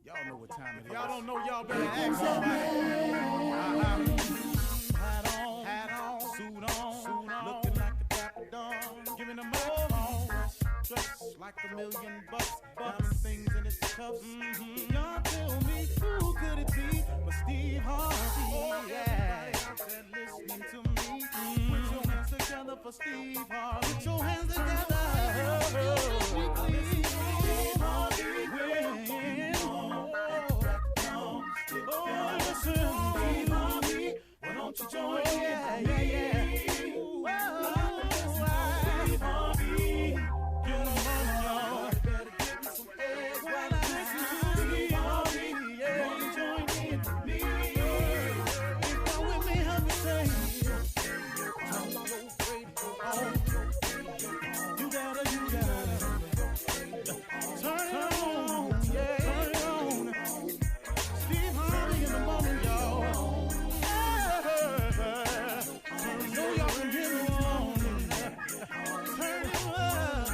Y'all know what time it is. Y'all don't know, y'all better ask somebody. Hat on, suit on, looking like a dapper dog, giving them all dressed like $1 million, diamond things in its cups. Y'all tell me who could it be but Steve Harvey? Oh, yeah. Everybody out there listening to me, put your hands together for Steve Harvey. Put your hands together. Steve Harvey. Oh, listen, Steve Harvey. Why don't you join in? Yeah. Steve Harvey. Get them on, y'all. Better give me some eggs while I listen to Steve Harvey. Yeah, you join in with me. If you're with me, help me say, turn your radio on. You gotta turn it on. Yeah, turn it on. Steve Harvey in the morning, y'all. So y'all can hear me on. Turn it up.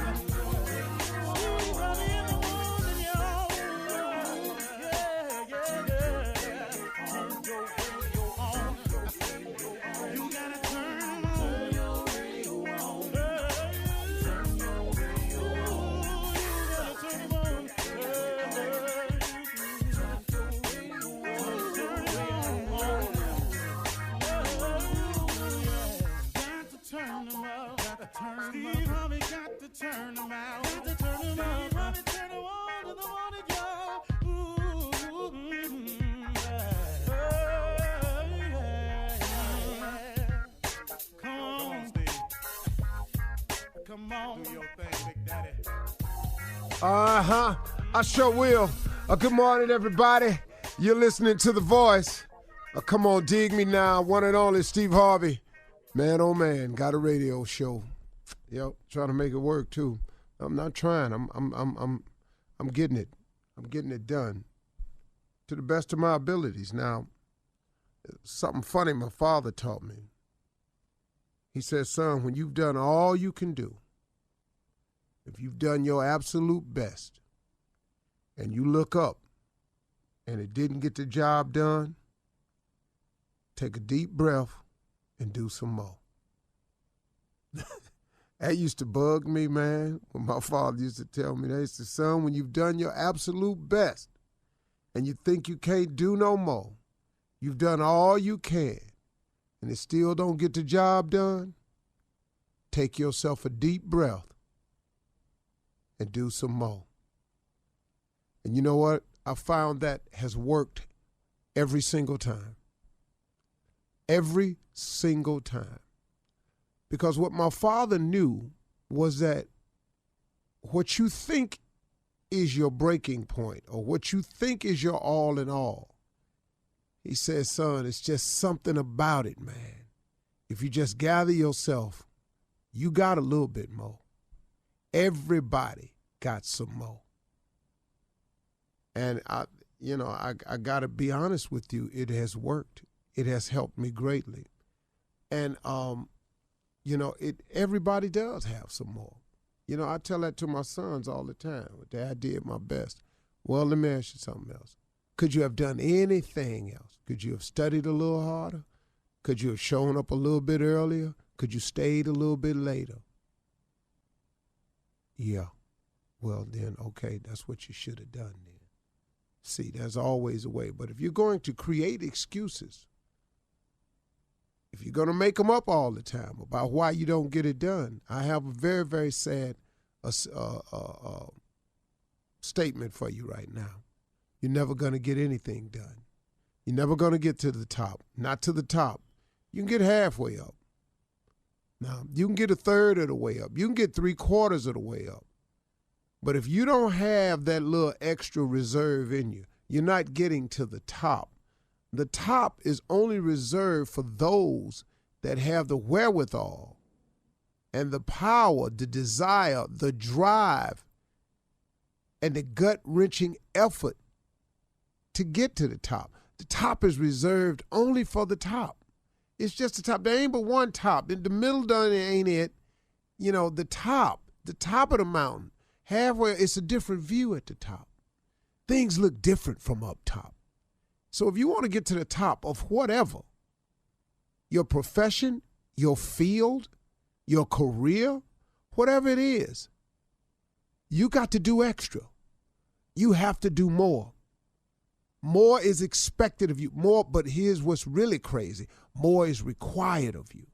Steve Harvey in the morning, y'all. Yeah. Turn your radio on. You gotta turn your radio on. Turn your radio on. You gotta turn it on. Turn them up, got to turn them up. Steve Harvey got to turn them out. Got to turn them up. Steve Harvey turn them on to the morning, y'all. Come on, Steve. Come on, do your thing, Big Daddy. I sure will. Good morning, everybody. You're listening to The Voice. Come on, dig me now. One and only Steve Harvey. Man, oh man, got a radio show. Yep, trying to make it work too. I'm not trying. I'm getting it. I'm getting it done to the best of my abilities. Now, something funny my father taught me. He said, son, when you've done all you can do, if you've done your absolute best, and you look up and it didn't get the job done, take a deep breath and do some more. That used to bug me, man, when my father used to tell me that. He said, son, when you've done your absolute best and you think you can't do no more, you've done all you can, and it still don't get the job done, take yourself a deep breath and do some more. And you know what? I found that has worked every single time. Every single time. Because what my father knew was that what you think is your breaking point or what you think is your all in all, he says, son, it's just something about it, man. If you just gather yourself, you got a little bit more. Everybody got some more. And I got to be honest with you, it has worked. It has helped me greatly. And, everybody does have some more. I tell that to my sons all the time. Dad, I did my best. Well, let me ask you something else. Could you have done anything else? Could you have studied a little harder? Could you have shown up a little bit earlier? Could you stayed a little bit later? Yeah. Well, then, okay, that's what you should have done then. See, there's always a way. But if you're going to create excuses, if you're going to make them up all the time about why you don't get it done, I have a very, very sad statement for you right now. You're never going to get anything done. You're never going to get to the top. Not to the top. You can get halfway up. Now, you can get a third of the way up. You can get 3/4 of the way up. But if you don't have that little extra reserve in you, you're not getting to the top. The top is only reserved for those that have the wherewithal and the power, the desire, the drive, and the gut-wrenching effort to get to the top. The top is reserved only for the top. It's just the top. There ain't but one top. In the middle done ain't it. The top of the mountain Halfway, it's a different view at the top. Things look different from up top. So if you want to get to the top of whatever, your profession, your field, your career, whatever it is, you got to do extra. You have to do more. More is expected of you. More, but here's what's really crazy. More is required of you.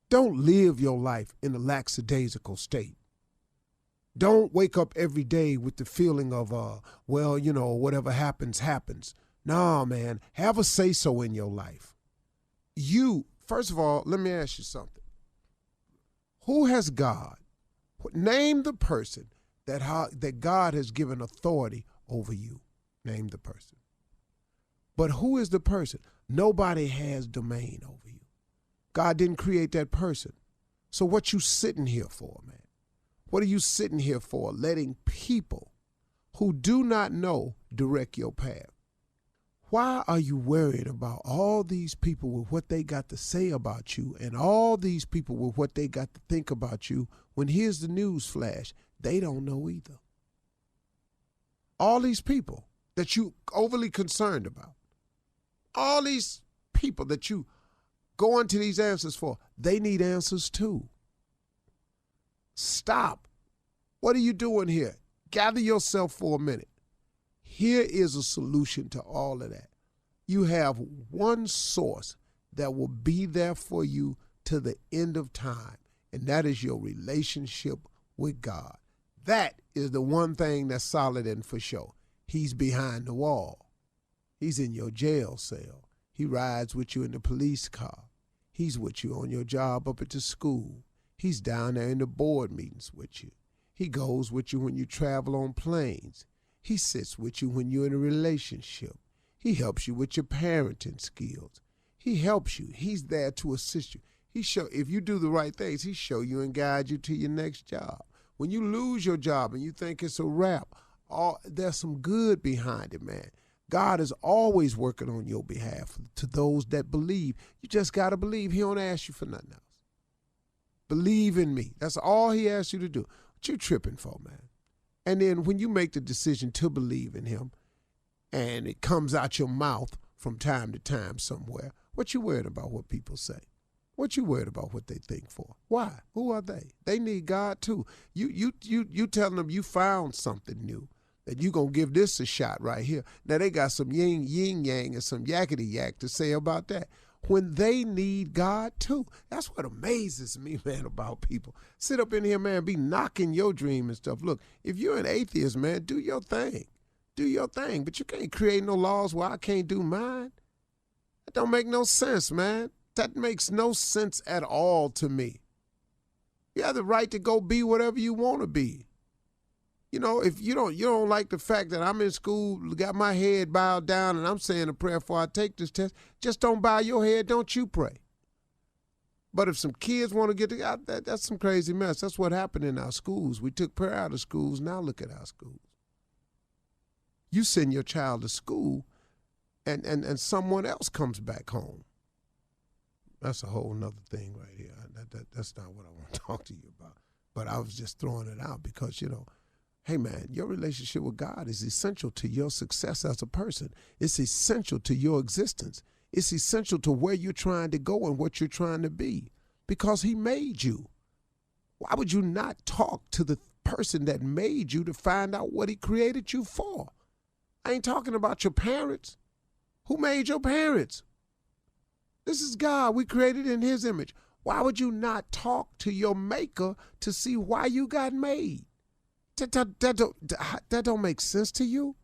Don't live your life in a lackadaisical state. Don't wake up every day with the feeling of, whatever happens, happens. Nah, man, have a say-so in your life. You, first of all, let me ask you something. Who has God? Name the person that God has given authority over you. Name the person. But who is the person? Nobody has domain over you. God didn't create that person. So what you sitting here for, man? What are you sitting here for? Letting people who do not know direct your path. Why are you worried about all these people with what they got to say about you and all these people with what they got to think about you when here's the news flash? They don't know either. All these people that you overly concerned about, all these people that you go into these answers for, they need answers too. Stop. What are you doing here? Gather yourself for a minute. Here is a solution to all of that. You have one source that will be there for you to the end of time, and that is your relationship with God. That is the one thing that's solid and for sure. He's behind the wall. He's in your jail cell. He rides with you in the police car. He's with you on your job up at the school. He's down there in the board meetings with you. He goes with you when you travel on planes. He sits with you when you're in a relationship. He helps you with your parenting skills. He helps you. He's there to assist you. If you do the right things, he show you and guide you to your next job. When you lose your job and you think it's a wrap, there's some good behind it, man. God is always working on your behalf to those that believe. You just got to believe. He don't ask you for nothing else. Believe in me. That's all he asks you to do. What you tripping for, man? And then when you make the decision to believe in him and it comes out your mouth from time to time somewhere, what you worried about what people say? What you worried about what they think for? Why? Who are they? They need God too. You telling them you found something new, that you going to give this a shot right here. Now they got some yin yang and some yakety yak to say about that, when they need God too. That's what amazes me, man, about people. Sit up in here, man, be knocking your dream and stuff. Look, if you're an atheist, man, do your thing. Do your thing. But you can't create no laws where I can't do mine. That don't make no sense, man. That makes no sense at all to me. You have the right to go be whatever you want to be. You know, if you don't like the fact that I'm in school, got my head bowed down, and I'm saying a prayer before I take this test, just don't bow your head, don't you pray. But if some kids want to get together, that's some crazy mess. That's what happened in our schools. We took prayer out of schools. Now look at our schools. You send your child to school, and someone else comes back home. That's a whole nother thing right here. That's not what I want to talk to you about. But I was just throwing it out because, hey, man, your relationship with God is essential to your success as a person. It's essential to your existence. It's essential to where you're trying to go and what you're trying to be because he made you. Why would you not talk to the person that made you to find out what he created you for? I ain't talking about your parents. Who made your parents? This is God. We created in his image. Why would you not talk to your maker to see why you got made? That don't make sense to you?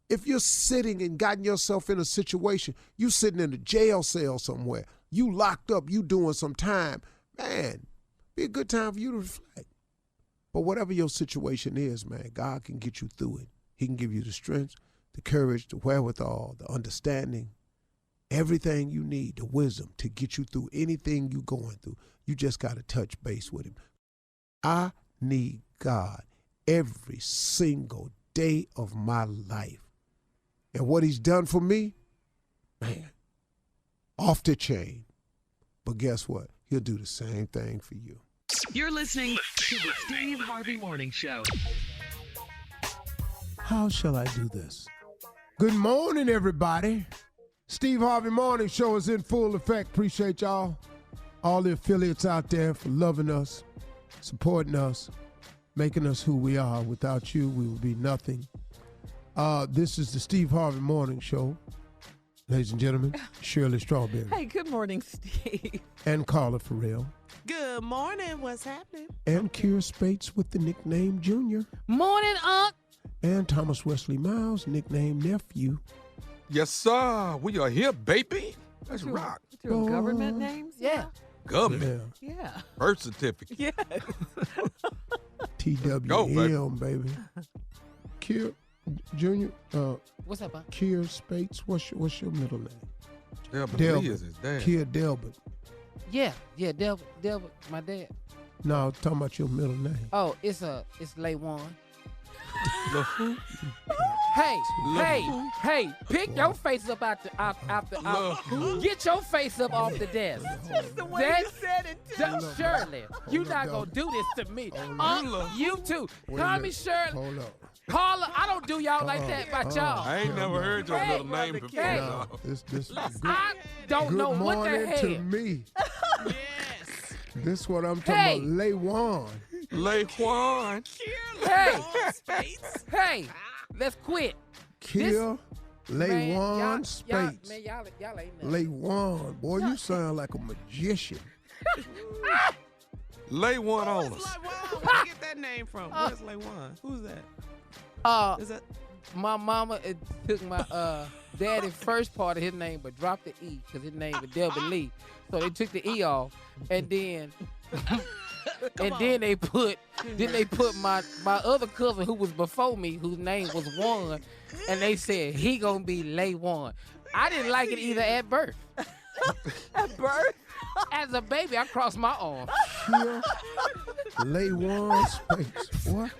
If you're sitting and gotten yourself in a situation, you sitting in a jail cell somewhere, you locked up, you doing some time, man, be a good time for you to reflect. But whatever your situation is, man, God can get you through it. He can give you the strength, the courage, the wherewithal, the understanding, everything you need, the wisdom to get you through anything you're going through. You just got to touch base with him. I need God every single day of my life. And what he's done for me, man, off the chain. But guess what? He'll do the same thing for you. You're listening to the Steve Harvey Morning Show. How shall I do this? Good morning, everybody. Steve Harvey Morning Show is in full effect. Appreciate y'all. All the affiliates out there for loving us, supporting us, making us who we are. Without you, we would be nothing. This is the Steve Harvey Morning Show. Ladies and gentlemen, Shirley Strawberry. Hey, good morning, Steve. And Carla Farrell. Good morning. What's happening? And Keira Spates with the nickname Junior. Morning, Unc. And Thomas Wesley Miles, nickname Nephew. Yes, sir. We are here, baby. Let's rock. Two government names? Yeah. Government. Yeah. Birth certificate. Yes. TWM, baby. Keira, Junior, What's up, Unc? Keira Spates, what's your middle name? Delbert Lee is his dad. Keira Delbert. Yeah, Delbert, my dad. No, talking about your middle name. Oh, it's Laywan. LaFou. Hey, pick your face up out get your face up off the desk. That's the way you said it, too. Shirley, you not gonna do this to me. You too. Call me Shirley. Hold up. Carla, I don't do y'all like that about y'all. I ain't never heard your Hey, little name before. hey. No. This is good. I don't Good know what the morning to hell. me. Yes. This what I'm talking Hey. about. Laywan. Laquan. Hey, let's quit. Keira Laywan Spates. Man, y'all ain't nothing. Laywan. Boy, you sound like a magician. Lay one on us. Where'd you get that name from? Where's Laywan? Who's that? Is that? My mama took my daddy's first part of his name but dropped the E because his name was Delbert Lee. So they took the E off and then they put my other cousin who was before me, whose name was Juan, and they said he gonna be Laywan. I didn't like it either at birth. At birth? As a baby, I crossed my arms. Keira Laywan Spates. What?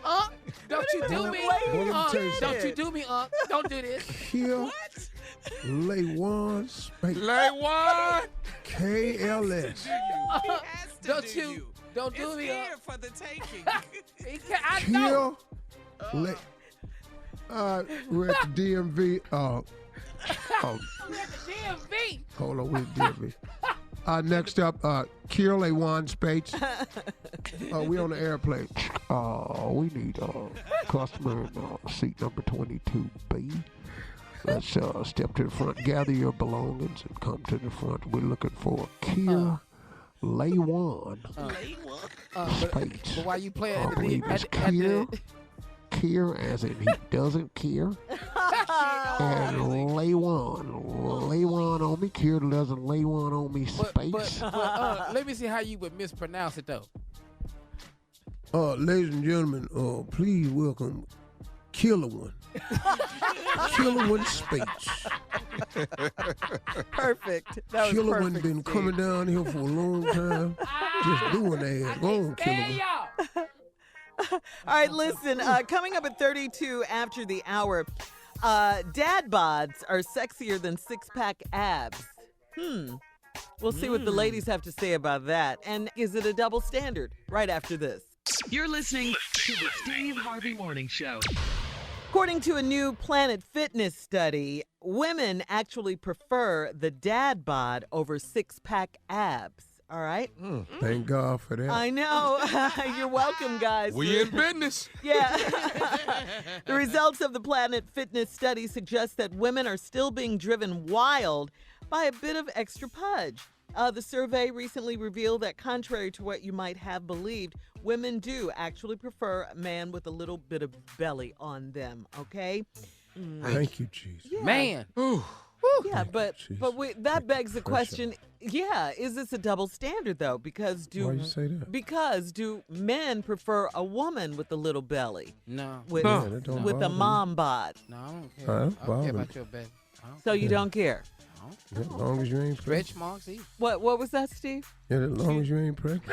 Don't you do me. What did you say? Don't you do me, Don't do this. Keira Laywan Spates. Lay one. KLS. Don't do me, Here for the taking. I know. Keira we're at the DMV. I'm at the DMV. Hold on, we're at the DMV. Next up, Keira Laywan Spates. We on the airplane. We need customer in seat number 22B. Let's step to the front, gather your belongings, and come to the front. We're looking for Keira Laywan Spates. But why you playing I at believe it's the Keira, as in he doesn't care. And Laywan on me. Keira doesn't lay one on me, Spates. But let me see how you would mispronounce it though. Ladies and gentlemen, please welcome Killer One. Killer One Spates. Perfect. That was Killer perfect, One been Steve. coming down here for a long time. Just doing that. Go on, Killer One. y'all. All right, listen, coming up at 32 after the hour, dad bods are sexier than six-pack abs. We'll see what the ladies have to say about that. And is it a double standard? Right after this. You're listening to the Steve Harvey Morning Show. According to a new Planet Fitness study, women actually prefer the dad bod over six-pack abs. All right? Thank God for that. I know. You're welcome, guys. We in business. Yeah. The results of the Planet Fitness study suggest that women are still being driven wild by a bit of extra pudge. The survey recently revealed that contrary to what you might have believed, women do actually prefer a man with a little bit of belly on them, okay? Thank you, Jesus. Yeah. Man. Yeah, but that begs the question, is this a double standard, though? Because Why you say that? Because do men prefer a woman with a little belly? No. With, that don't with a bother me. mom bod? No, I don't care. Huh? I don't care Bother about me. your baby. So you don't care? As long as you ain't pregnant. Stretch marks either. What was that, Steve? Yeah, as long as you ain't pregnant.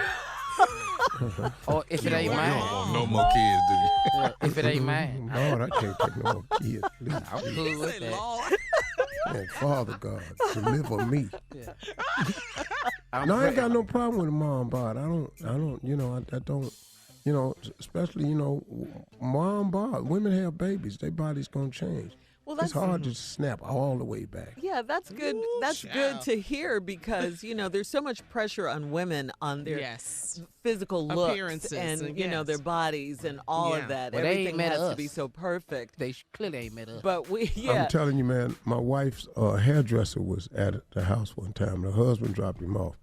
Or if it ain't You don't mine. want no more kids, do you? If it ain't mine. Lord, I can't take no more kids. Please. I'm cool with that. And Father God, deliver me. No, I ain't got no problem with a mom bod. I don't, I don't, especially, mom bod. Women have babies. Their body's going to change. Well, it's hard to snap all the way back. Yeah, that's good. That's good to hear because, there's so much pressure on women on their physical looks appearances and, their bodies and all of that. Well, everything has to be so perfect. They clearly ain't met us. But I'm telling you, man, my wife's hairdresser was at the house one time. Her husband dropped him off.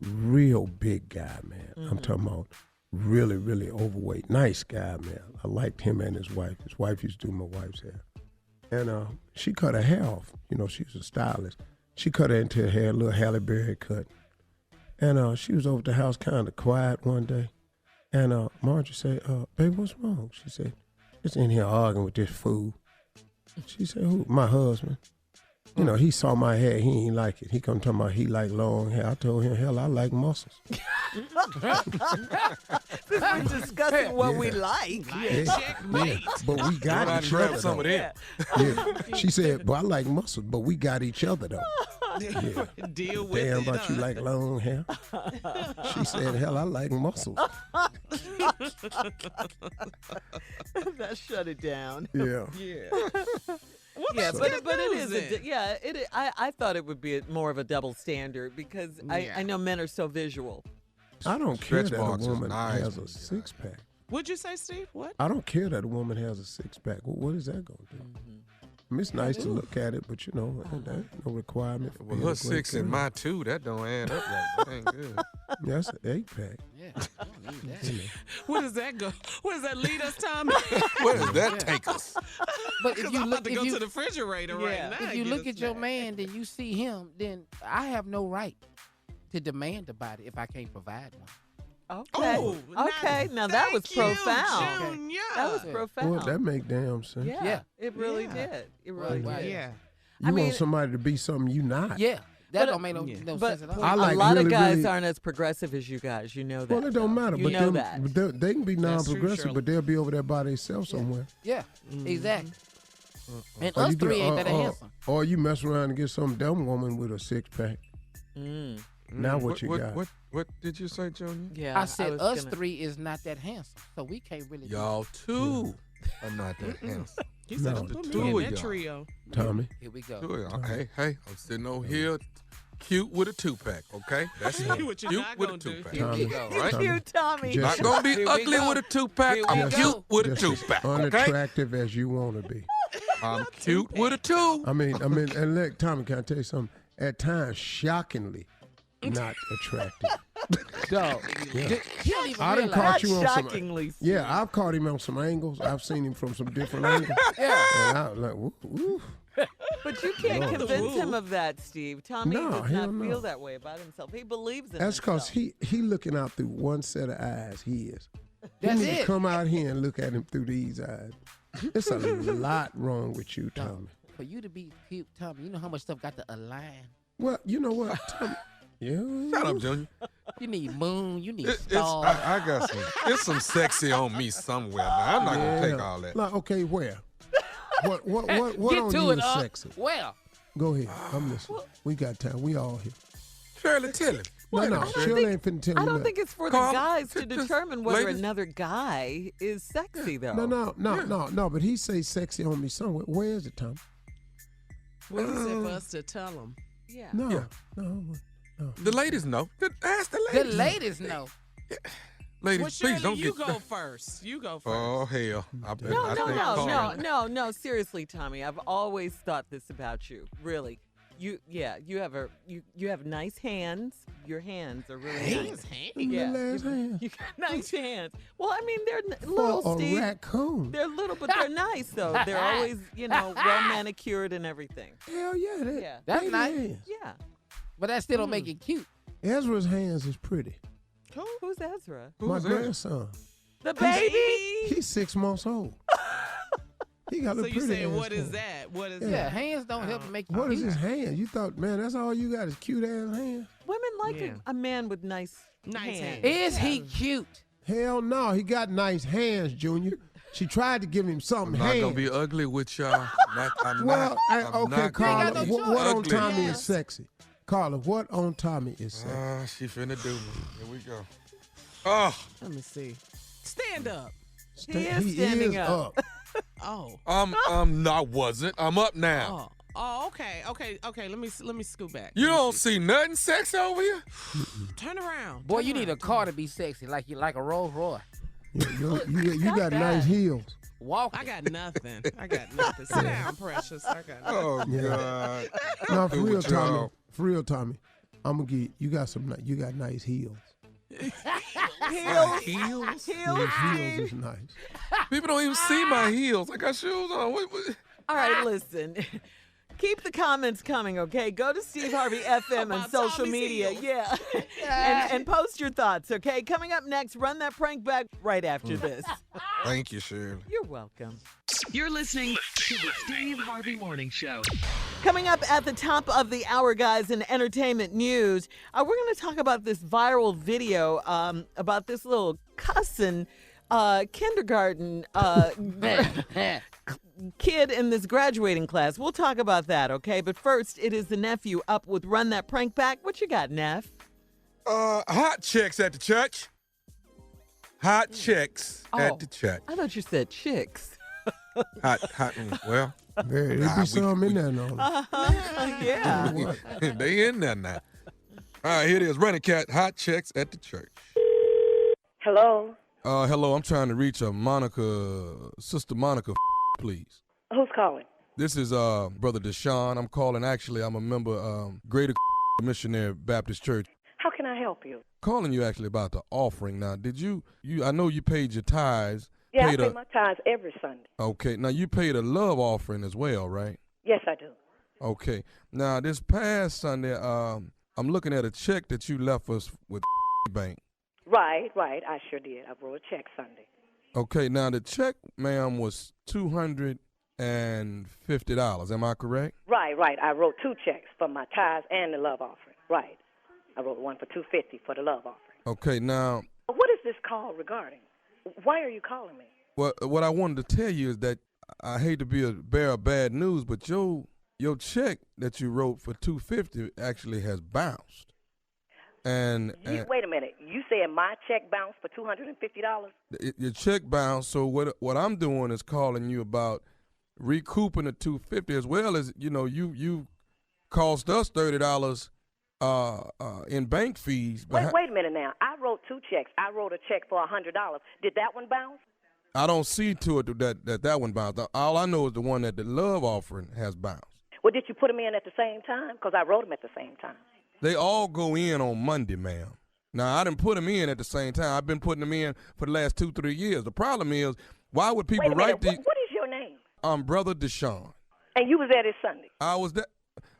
Real big guy, man. I'm talking about really, really overweight. Nice guy, man. I liked him and his wife. His wife used to do my wife's hair. And she cut her hair off. She was a stylist. She cut her into her hair, a little Halle Berry cut. And she was over at the house kind of quiet one day. And Marjorie said, baby, what's wrong? She said, just in here arguing with this fool. She said, who? My husband. He saw my hair. He ain't like it. He come talking about he like long hair. I told him, hell, I like muscles. We're discussing what we like. Checkmate. But we got each other. Some of them. She said, but I like muscles, but we got each other, though. Yeah. Deal with Damn, it. but you like long hair? She said, hell, I like muscles. That shut it down. Yeah. Yeah, but it is. I thought it would be more of a double standard because I know men are so visual. I don't care Stretch that a marks is woman nice, has but a six-pack. What'd you say, Steve? What? I don't care that a woman has a six-pack. What is that going to do? I mean, it's nice to look at it, but, there ain't no requirement for Well, her 6 and my 2, that don't add up right. That ain't good. That's an 8-pack. Yeah, I don't need that. Where does that go? Where does that lead us, Tommy? Where does that take us? But if you I'm look, about to go to the refrigerator right now. if you look at your man, then you see him, then I have no right to demand a body if I can't provide one. Okay. Okay. Now that was profound. Junior. That was profound. Well, that make damn sense. Yeah. It really did. It really did. Yeah. You want somebody to be something you not. Yeah. That don't make no But sense at all. I like a lot really, of guys really- aren't as progressive as you guys. You know that. Well, it don't matter. You but know them, that. but they can be That's true, non-progressive, Shirley. but they'll be over there by themselves somewhere. Yeah, exactly. And Or us you get- three ain't that handsome. Or you mess around and get some dumb woman with a six-pack. Now what you got? What did you say, Junior? Yeah. I said was us gonna- three is not that handsome, so we can't really. Y'all too. I'm not that handsome. He said, No. put Two me in of that y'all. trio. Tommy. Here we go. Two of y'all. Hey, I'm sitting over here cute with a 2-pack, okay? That's me. What you Cute not with a gonna do. 2-pack. Here we Tommy. go. Right? You, Tommy. Just- Not gonna be Here we ugly go. with a 2-pack. Here we I'm go. cute with a Just 2-pack, okay? unattractive as you want to be. I'm cute with a 2. I mean, and look, Tommy, can I tell you something? At times, shockingly not attractive. Dog. Yeah. He don't even I done realize. caught you on some. Shockingly. Yeah, I've caught him on some angles. I've seen him from some different angles. Yeah. And I was like, woo, woo. But you can't Lord. convince him of that, Steve. Tommy No, does hell not no. feel that way about himself. He believes in That's himself. because he looking out through one set of eyes. He is. That's you need it. to come out here and look at him through these eyes. It's a lot wrong with you, Tommy. Dog, for you to be cute, Tommy, you know how much stuff got to align? Well, you know what, Tommy? Yeah. Shut up, Junior. You need moon, you need It's, stars. I got some. There's some sexy on me somewhere. Now I'm not gonna take all that. Like, okay, where? What Get on to you it, is Unc. sexy? Well, Go ahead. I'm listening. We got time. We all here. Shirley, tell him. No, Shirley ain't finna tell I you don't that. think it's for Carl, the guys to just determine whether ladies- another guy is sexy, though. No. But he say sexy on me somewhere. Where is it, Tom? What is it for us to tell them? Yeah. No, Yeah. no. The ladies know. Ask the the ladies. ladies know. Ladies, Well, please Shirley, don't you get. go first. You go first. Oh hell! I bet. No, I no, think no, Carl- no. Seriously, Tommy, I've always thought this about you. Really, you have nice hands. Your hands are really nice. Yeah, Little ass hands. you got nice hands. Well, I mean, they're For little, a Steve. raccoon. They're little, but they're nice though. They're always, well manicured and everything. Hell yeah. Yeah. That's baby nice. hands. Yeah. But that still don't make it cute. Ezra's hands is pretty. Who's Ezra? My Who's that? grandson. The baby. He's 6 months old. He got a So pretty you saying ass what is hand. that? What is Yeah. Yeah, that? hands don't help make you What is cute. his hand? You thought, man, that's all you got is cute ass hands? Women like Yeah. a man with nice Hands. Is he cute? Hell no, he got nice hands, Junior. She tried to give him I'm something not hands. gonna be ugly with y'all. I'm Well, not. I'm okay, not Carla, gonna be what on ugly. Tommy Yeah. is sexy? Carla, what on Tommy is saying? She finna do me. Here we go. Oh. Let me see. Stand up. He is standing up. Oh. No, I wasn't. I'm up now. Oh, okay. Let me scoot back. You don't see nothing sexy over here? Turn around. Boy, you need a car to be sexy, like a Rolls Royce. You got nice heels. Walk. I got nothing. Sit down, precious. I got nothing. Oh God. No, for real, Tommy. I'm gonna get you got nice heels. Heels. Heels. Heels is nice. People don't even see my heels. I got shoes on. What? All right, listen. Keep the comments coming, okay? Go to Steve Harvey FM and social Tommy's media. heels. Yeah. and post your thoughts, okay? Coming up next, run that prank back right after this. Thank you, Shirley. You're welcome. You're listening to the Steve Harvey Morning Show. Coming up at the top of the hour, guys, in entertainment news, we're going to talk about this viral video about this little cussing kindergarten kid in this graduating class. We'll talk about that, okay? But first, it is the nephew up with Run That Prank Back. What you got, Neff? Hot chicks at the church. Hot chicks at the church. I thought you said chicks. Hot. Well, There be some in there, no. Yeah. they in there now. All right, here it is. Running cat. Hot chicks at the church. Hello? Hello. I'm trying to reach Sister Monica, please. Who's calling? This is Brother Deshaun. I'm calling. Actually, I'm a member Greater Missionary Baptist Church. How can I help you? Calling you actually about the offering. Now, did you? I know you paid your tithes. Yeah, I pay my tithes every Sunday. Okay. Now, you paid a love offering as well, right? Yes, I do. Okay. Now, this past Sunday, I'm looking at a check that you left us with bank. Right. I sure did. I wrote a check Sunday. Okay. Now, the check, ma'am, was $250. Am I correct? Right. I wrote two checks for my tithes and the love offering. Right. I wrote one for $250 for the love offering. Okay. Now, what is this call regarding? Why are you calling me? Well, what I wanted to tell you is that I hate to be a bearer of bad news, but your check that you wrote for $250 actually has bounced. And wait a minute. You said my check bounced for $250? Your check bounced. So what I'm doing is calling you about recouping the $250 as well as you cost us $30 in bank fees. Wait a minute now. I wrote two checks. I wrote a check for $100. Did that one bounce? I don't see to it that one bounced. All I know is the one that the love offering has bounced. Well, did you put them in at the same time? Because I wrote them at the same time. They all go in on Monday, ma'am. Now, I didn't put them in at the same time. I've been putting them in for the last 2-3 years. The problem is, why would people write these? What is your name? I'm Brother Deshaun. And you was there this Sunday? I was there.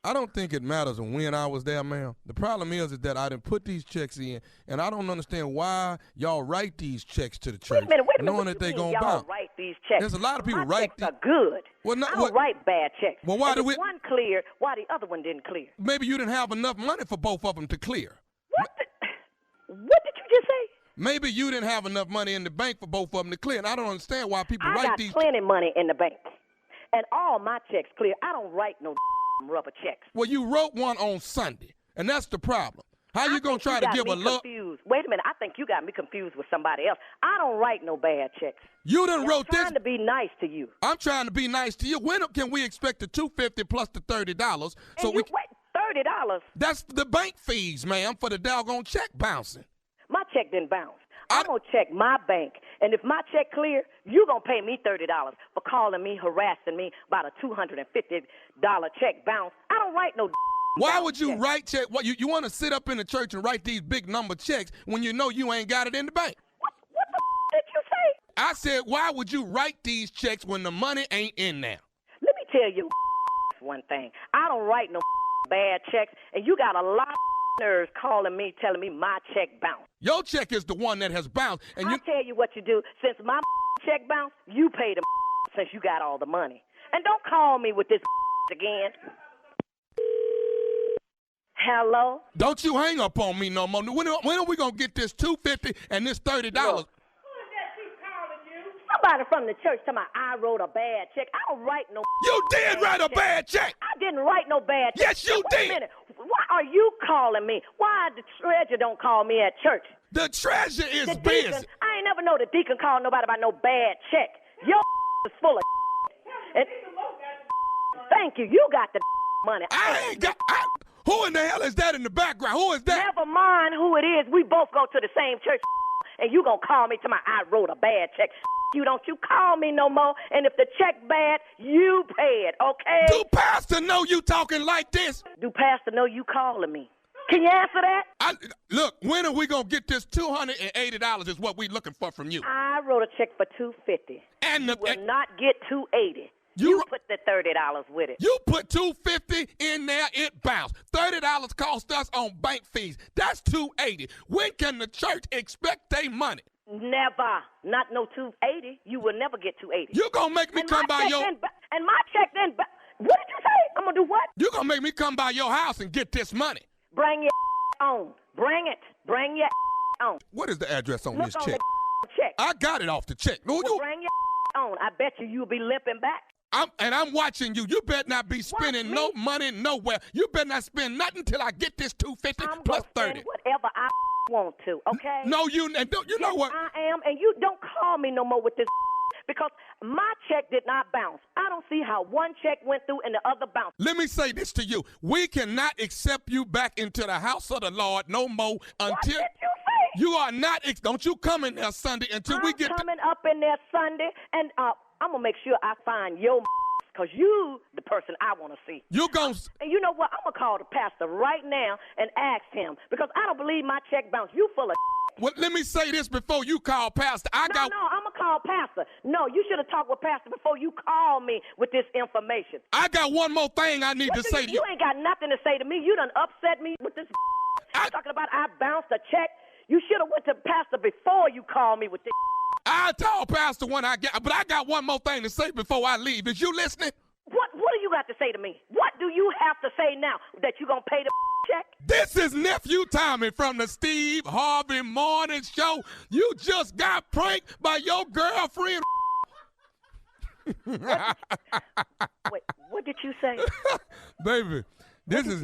I don't think it matters when I was there, ma'am. The problem is that I didn't put these checks in, and I don't understand why y'all write these checks to the church, wait a minute. knowing that they gonna bounce. Write these checks. There's a lot of people My write checks are good. Well, I don't write bad checks. Well, why and do we? If one cleared, why the other one didn't clear? Maybe you didn't have enough money for both of them to clear. What did you just say? Maybe you didn't have enough money in the bank for both of them to clear, and I don't understand why people write these. I got plenty money in the bank, and all my checks clear. I don't write no rubber checks. Well, you wrote one on Sunday, and that's the problem. How you gonna try to give a look? Wait a minute. I think you got me confused with somebody else. I don't write no bad checks. You done wrote this. I'm trying to be nice to you. I'm trying to be nice to you. When can we expect the $250 plus the $30? So wait, $30? That's the bank fees, ma'am, for the doggone check bouncing. My check didn't bounce. I'm going to check my bank, and if my check clear, you're going to pay me $30 for calling me, harassing me about a $250 check bounce. I don't write no Why would you write check? What, you want to sit up in the church and write these big number checks when you know you ain't got it in the bank? What the did you say? I said, why would you write these checks when the money ain't in there? Let me tell you one thing. I don't write no bad checks, and you got a lot of nerves calling me, telling me my check bounced. Your check is the one that has bounced. And I'll tell you what you do. Since my check bounced, you pay the since you got all the money. And don't call me with this again. Hello? Don't you hang up on me no more. When are we going to get this $250 and this $30? Look. Somebody from the church talking about I wrote a bad check. I don't write no. You did write a bad check. I didn't write no bad check. Yes, you did. Wait a minute. What Why are you calling me? Why the treasurer don't call me at church? The treasure is The busy. deacon, I ain't never know the deacon call nobody about no bad check. Your is full of and thank you. You got the money. I ain't got. Who in the hell is that in the background? Who is that? Never mind who it is. We both go to the same church, and you gonna call me to my I wrote a bad check. You don't you call me no more. And if the check bad, you pay it, okay? Do pastor know you talking like this? Do pastor know you calling me? Can you answer that? Look, when are we gonna get this $280? Is what we looking for from you? I wrote a check for $250. And you will not get $280. You put the $30 with it. You put $250 in there, it bounced. $30 cost us on bank fees. That's $280. When can the church expect their money? Never. Not no $280. You will never get $280. You gonna make me come by your... And my check then... What did you say? I'm gonna do what? You gonna make me come by your house and get this money. Bring your on. Bring it. Bring your on. What is the address on this Look check? on the check. I got it off the check. No, well, bring your on. I bet you'll be limping back. I'm watching you. You better not be spending no money nowhere. You better not spend nothing till I get this $250 plus $30. Whatever I want to, okay? No, you know what? I am, and you don't call me no more with this because my check did not bounce. I don't see how one check went through and the other bounced. Let me say this to you. We cannot accept you back into the house of the Lord no more until... What did you say? You are not... Don't you come in there Sunday until we get... I'm coming up in there Sunday, and I'm going to make sure I find your because you the person I want to see. You gon' And you know what? I'm going to call the pastor right now and ask him because I don't believe my check bounced. You full of Well, let me say this before you call pastor. No, I'm going to call pastor. No, you should have talked with pastor before you call me with this information. I got one more thing I need to say to you. You ain't got nothing to say to me. You done upset me with this talking about I bounced a check. You should have went to pastor before you called me with this. I told pastor when I get, but I got one more thing to say before I leave. Is you listening? What do you got to say to me? What do you have to say now that you going to pay the check? This is Nephew Tommy from the Steve Harvey Morning Show. You just got pranked by your girlfriend. Wait, what did you say? Baby, this what is...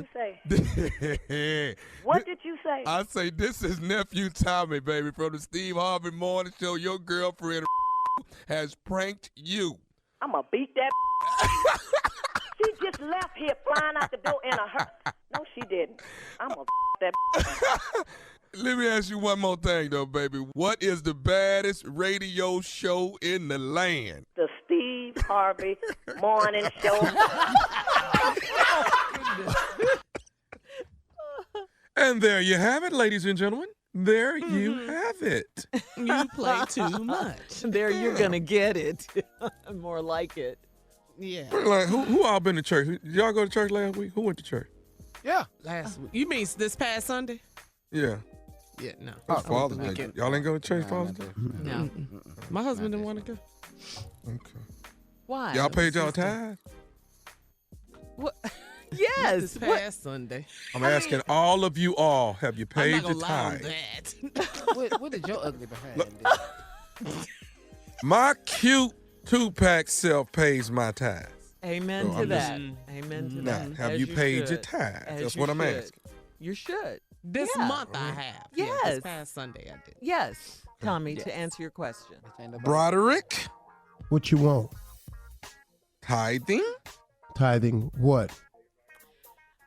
did you say? What did you say? I say this is Nephew Tommy, baby, from the Steve Harvey Morning Show. Your girlfriend has pranked you. I'm going to beat that. She just left here flying out the door in a hurt. No, she didn't. I'm going to that. Let me ask you one more thing, though, baby. What is the baddest radio show in the land? The Steve Harvey Morning Show. And there you have it, ladies and gentlemen. There you have it. You play too much. There you're going to get it. More like it. Yeah. Like, who all been to church? Did y'all go to church last week? Who went to church? Yeah. Last week. You mean this past Sunday? Yeah. Yeah, no. It's Father's Day. Y'all ain't go to church Father's Day? No. My husband didn't want to go. Okay. Why? Y'all paid y'all tithe? What? Yes. This past Sunday. I'm asking all of you all, have you paid your I'm not gonna lie on tithe? that. What did your ugly behind do? My cute two-pack self pays my tithe. Amen So to I'm that. Amen to Now, that. have As you paid your should. tithe? As That's you what I'm should. asking. You should. This Yeah. month I have. Yeah, Yes. this past Sunday I did. Yes, Tommy, to answer your question. Broderick, What you want? tithing, Tithing what?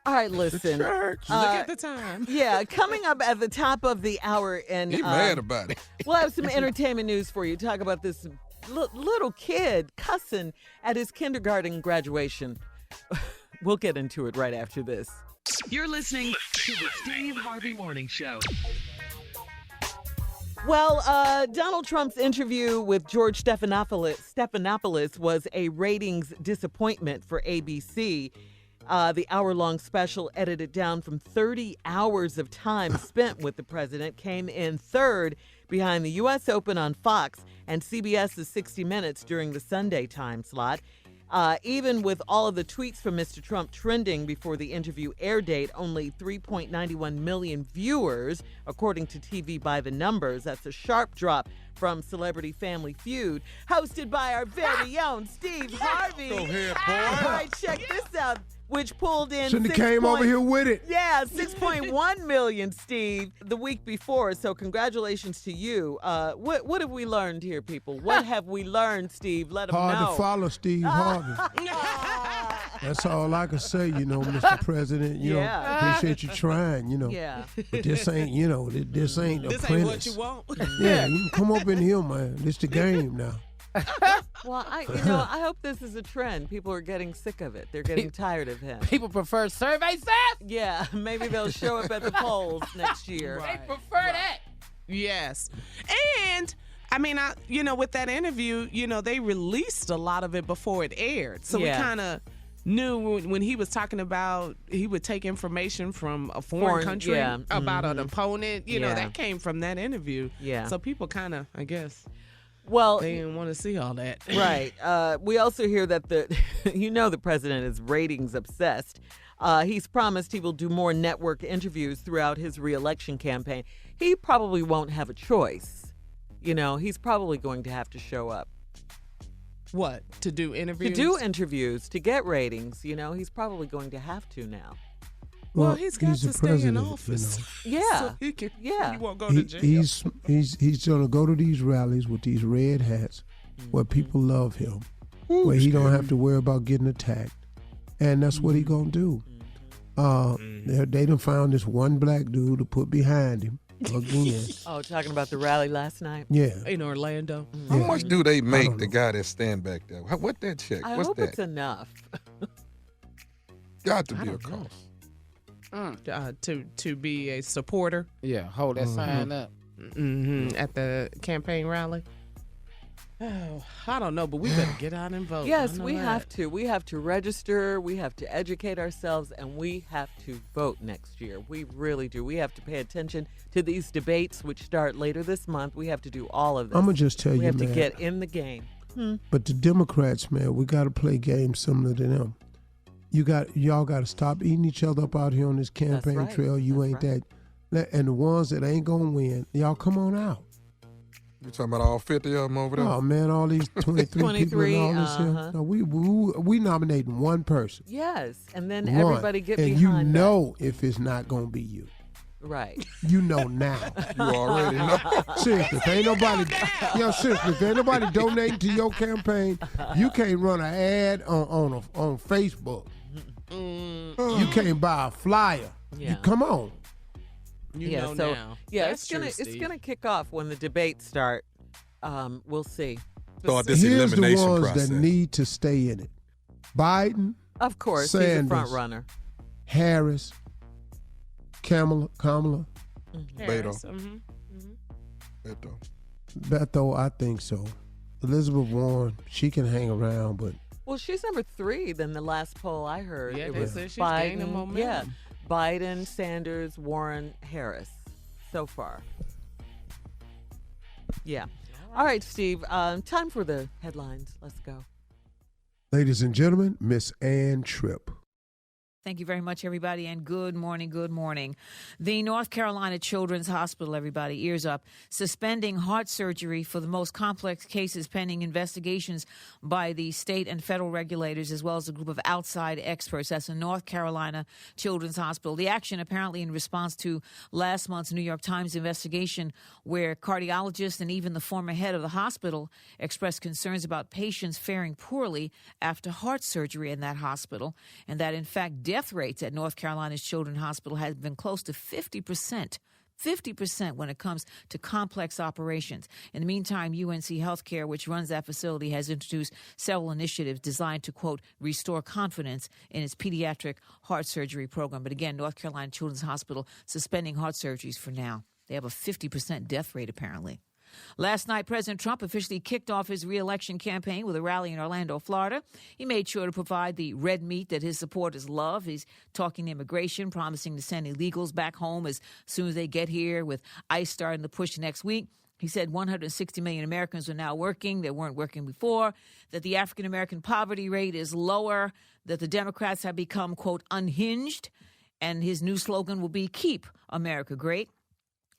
All right, listen. church. Look at the time. Yeah, coming up at the top of the hour, and He mad about it. we'll have some entertainment news for you. Talk about this little kid cussing at his kindergarten graduation. We'll get into it right after this. You're listening to the Steve Harvey Morning Show. Well, Donald Trump's interview with George Stephanopoulos was a ratings disappointment for ABC. The hour-long special, edited down from 30 hours of time spent with the president, came in third behind the U.S. Open on Fox and CBS's 60 Minutes during the Sunday time slot. Even with all of the tweets from Mr. Trump trending before the interview air date, only 3.91 million viewers, according to TV by the Numbers. That's a sharp drop from Celebrity Family Feud, hosted by our very own Steve Harvey. Go ahead, boy. All right, check this out. which pulled in Shouldn't have came over here with it. Yeah, 6.1 million, Steve, the week before. So congratulations to you. What have we learned here, people? What have we learned, Steve? Let them know. Hard to follow Steve Harvey. That's all I can say, Mr. President. You know, appreciate you trying, Yeah. But this ain't, this ain't This apprentice. ain't what you want. Yeah, you can come up in here, man. This the game now. Well, I hope this is a trend. People are getting sick of it. They're getting tired of him. People prefer survey Seth. Yeah, maybe they'll show up at the polls next year. They prefer that. Yes. And I mean, with that interview, they released a lot of it before it aired. So we kind of knew when he was talking about he would take information from a foreign country about an opponent, that came from that interview. Yeah. So people kind of, I guess, well, they didn't want to see all that. Right. We also hear that the president is ratings obsessed. He's promised he will do more network interviews throughout his reelection campaign. He probably won't have a choice. He's probably going to have to show up. What? To do interviews? To do interviews, to get ratings. He's probably going to have to now. Well, he's got to stay in office. Yeah. So he won't go to jail. He's going to go to these rallies with these red hats where people love him, where he don't have to worry about getting attacked. And that's what he going to do. They done found this one black dude to put behind him again. Oh, talking about the rally last night? Yeah. In Orlando. How much do they make the guy that stand back there? What that check? I What's hope that? it's enough. Got to be a cost. To be a supporter. Yeah, hold that sign up. At the campaign rally. Oh, I don't know, but we better get out and vote. Yes, we have to. We have to register. We have to educate ourselves, and we have to vote next year. We really do. We have to pay attention to these debates, which start later this month. We have to do all of this. I'm going to just tell you, man. We man. have to get in the game. But the Democrats, man, we got to play games similar to them. Y'all got to stop eating each other up out here on this campaign trail. You ain't that. And the ones that ain't going to win, y'all come on out. You talking about all 50 of them over there? Oh, man, all these 23 people and all this here. No, we nominating one person. Yes, and then everybody get and behind you know if it's not going to be you. Right. You know now. You already know. Seriously, if ain't nobody donating to your campaign, you can't run an ad on Facebook. You can't buy a flyer. Yeah. Come on. You know now. Yeah, That's it's gonna kick off when the debates start. We'll see. Start this Here's the elimination ones process. that need to stay in it. Biden, Of course, Sanders, he's a front runner. Harris, Kamala, Beto. Beto, I think so. Elizabeth Warren, she can hang around, but Well, she's number 3 than the last poll I heard. Yeah, it they was said she's Biden, gaining momentum. Yeah, Biden, Sanders, Warren, Harris, so far. Yeah. All right, Steve. Time for the headlines. Let's go. ladies and gentlemen, Miss Ann Tripp. Thank you very much, everybody, and good morning, good morning. The North Carolina Children's Hospital, everybody, ears up, suspending heart surgery for the most complex cases pending investigations by the state and federal regulators, as well as a group of outside experts. That's the North Carolina Children's Hospital. The action apparently in response to last month's New York Times investigation where cardiologists and even the former head of the hospital expressed concerns about patients faring poorly after heart surgery in that hospital, and that, in fact, death rates at North Carolina's Children's Hospital have been close to 50%. 50% when it comes to complex operations. In the meantime, UNC Healthcare, which runs that facility, has introduced several initiatives designed to, quote, restore confidence in its pediatric heart surgery program. But again, North Carolina Children's Hospital suspending heart surgeries for now. They have a 50% death rate, apparently. Last night, President Trump officially kicked off his re-election campaign with a rally in Orlando, Florida. He made sure to provide the red meat that his supporters love. He's talking immigration, promising to send illegals back home as soon as they get here, with ICE starting to push next week. He said 160 million Americans are now working. They weren't working before, that the African-American poverty rate is lower, that the Democrats have become, quote, unhinged, and his new slogan will be Keep America Great.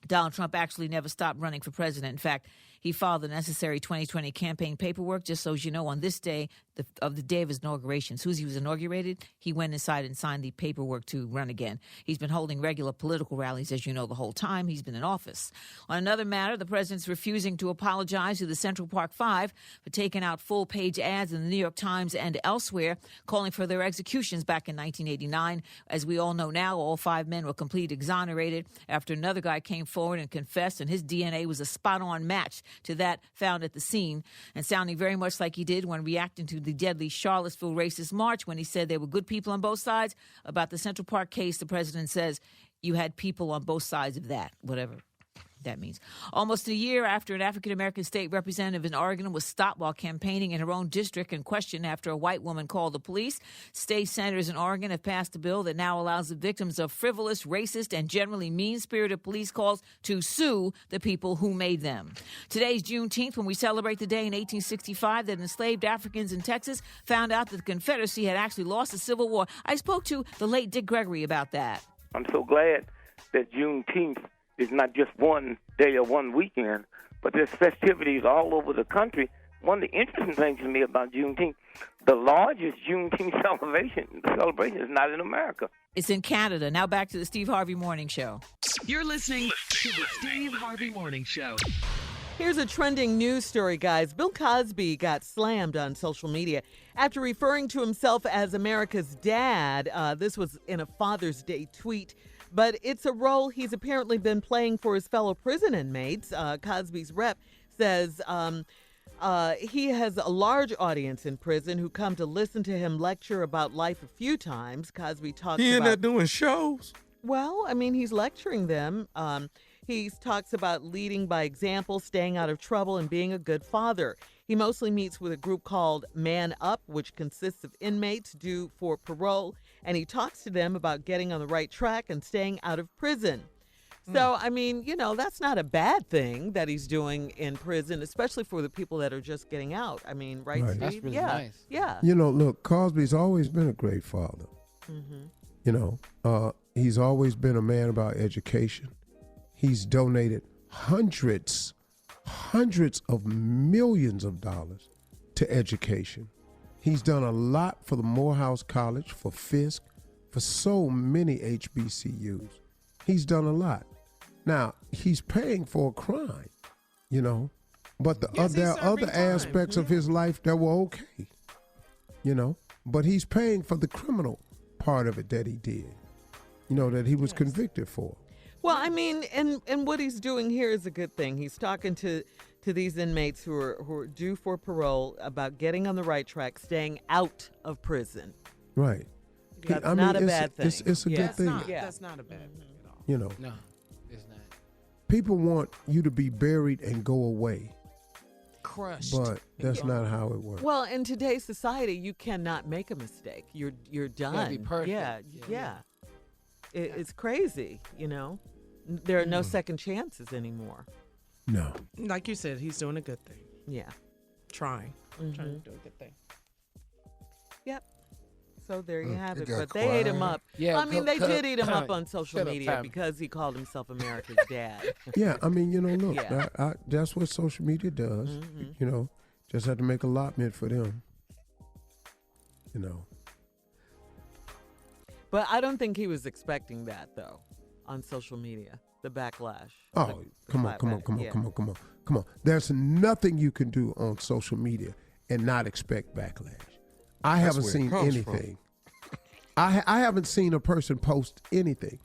Donald Trump actually never stopped running for president. In fact, He filed the necessary 2020 campaign paperwork. Just so you know, on this day, the day of his inauguration, as soon as he was inaugurated, he went inside and signed the paperwork to run again. He's been holding regular political rallies, as you know, the whole time he's been in office. On another matter, the president's refusing to apologize to the Central Park Five for taking out full-page ads in the New York Times and elsewhere, calling for their executions back in 1989. As we all know now, all 5 men were completely exonerated after another guy came forward and confessed, and his DNA was a spot-on match to that found at the scene, and sounding very much like he did when reacting to the deadly Charlottesville racist march when he said there were good people on both sides. About the Central Park case, the president says you had people on both sides of that, whatever that means. Almost a year after an African-American state representative in Oregon was stopped while campaigning in her own district and questioned after a white woman called the police, state senators in Oregon have passed a bill that now allows the victims of frivolous, racist, and generally mean-spirited police calls to sue the people who made them. Today's Juneteenth, when we celebrate the day in 1865 that enslaved Africans in Texas found out that the Confederacy had actually lost the Civil War. I spoke to the late Dick Gregory about that. I'm so glad that Juneteenth is not just one day or one weekend, but there's festivities all over the country. One of the interesting things to me about Juneteenth, the largest Juneteenth celebration is not in America. It's in Canada. Now back to the Steve Harvey Morning Show. You're listening to the Steve Harvey Morning Show. Here's a trending news story, guys. Bill Cosby got slammed on social media after referring to himself as America's dad. This was in a Father's Day tweet. But it's a role he's apparently been playing for his fellow prison inmates. Cosby's rep says he has a large audience in prison who come to listen to him lecture about life a few times. Cosby talks He in about... there doing shows? Well, I mean, he's lecturing them. He talks about leading by example, staying out of trouble, and being a good father. He mostly meets with a group called Man Up, which consists of inmates due for parole, and he talks to them about getting on the right track and staying out of prison. So, I mean, you know, that's not a bad thing that he's doing in prison, especially for the people that are just getting out. I mean, right, Steve? That's really yeah. nice. Yeah. You know, look, Cosby's always been a great father. Mm-hmm. You know, he's always been a man about education. He's donated hundreds of millions of dollars to education. He's done a lot for the Morehouse College, for Fisk, for so many HBCUs. He's done a lot. Now, he's paying for a crime, you know, but there are other aspects of his life that were okay, you know, but he's paying for the criminal part of it that he did, you know, that he was convicted for. Well, I mean, and what he's doing here is a good thing. He's talking to these inmates who are due for parole about getting on the right track, staying out of prison. Right. That's not a bad thing. It's a good thing. That's not a bad thing at all. You know. No, it's not. People want you to be buried and go away. Crushed. But that's not how it works. Well, in today's society, you cannot make a mistake. You're done. Gotta be perfect. Yeah. It's crazy, you know. There are no second chances anymore. No. Like you said, he's doing a good thing. Yeah. Trying to do a good thing. Yep. So there you have it. got But they ate him quiet. up. Yeah, I mean, they did eat him up on Shut social up, media Tommy. because he called himself America's dad. Yeah, I mean, you know, look, Yeah. that's what social media does. You know, just have to make allotment for them. You know. But I don't think he was expecting that, though, on social media, the backlash. Oh, the come on. clapback. Come on. There's nothing you can do on social media and not expect backlash. I haven't where it seen comes anything. I haven't seen a person post anything.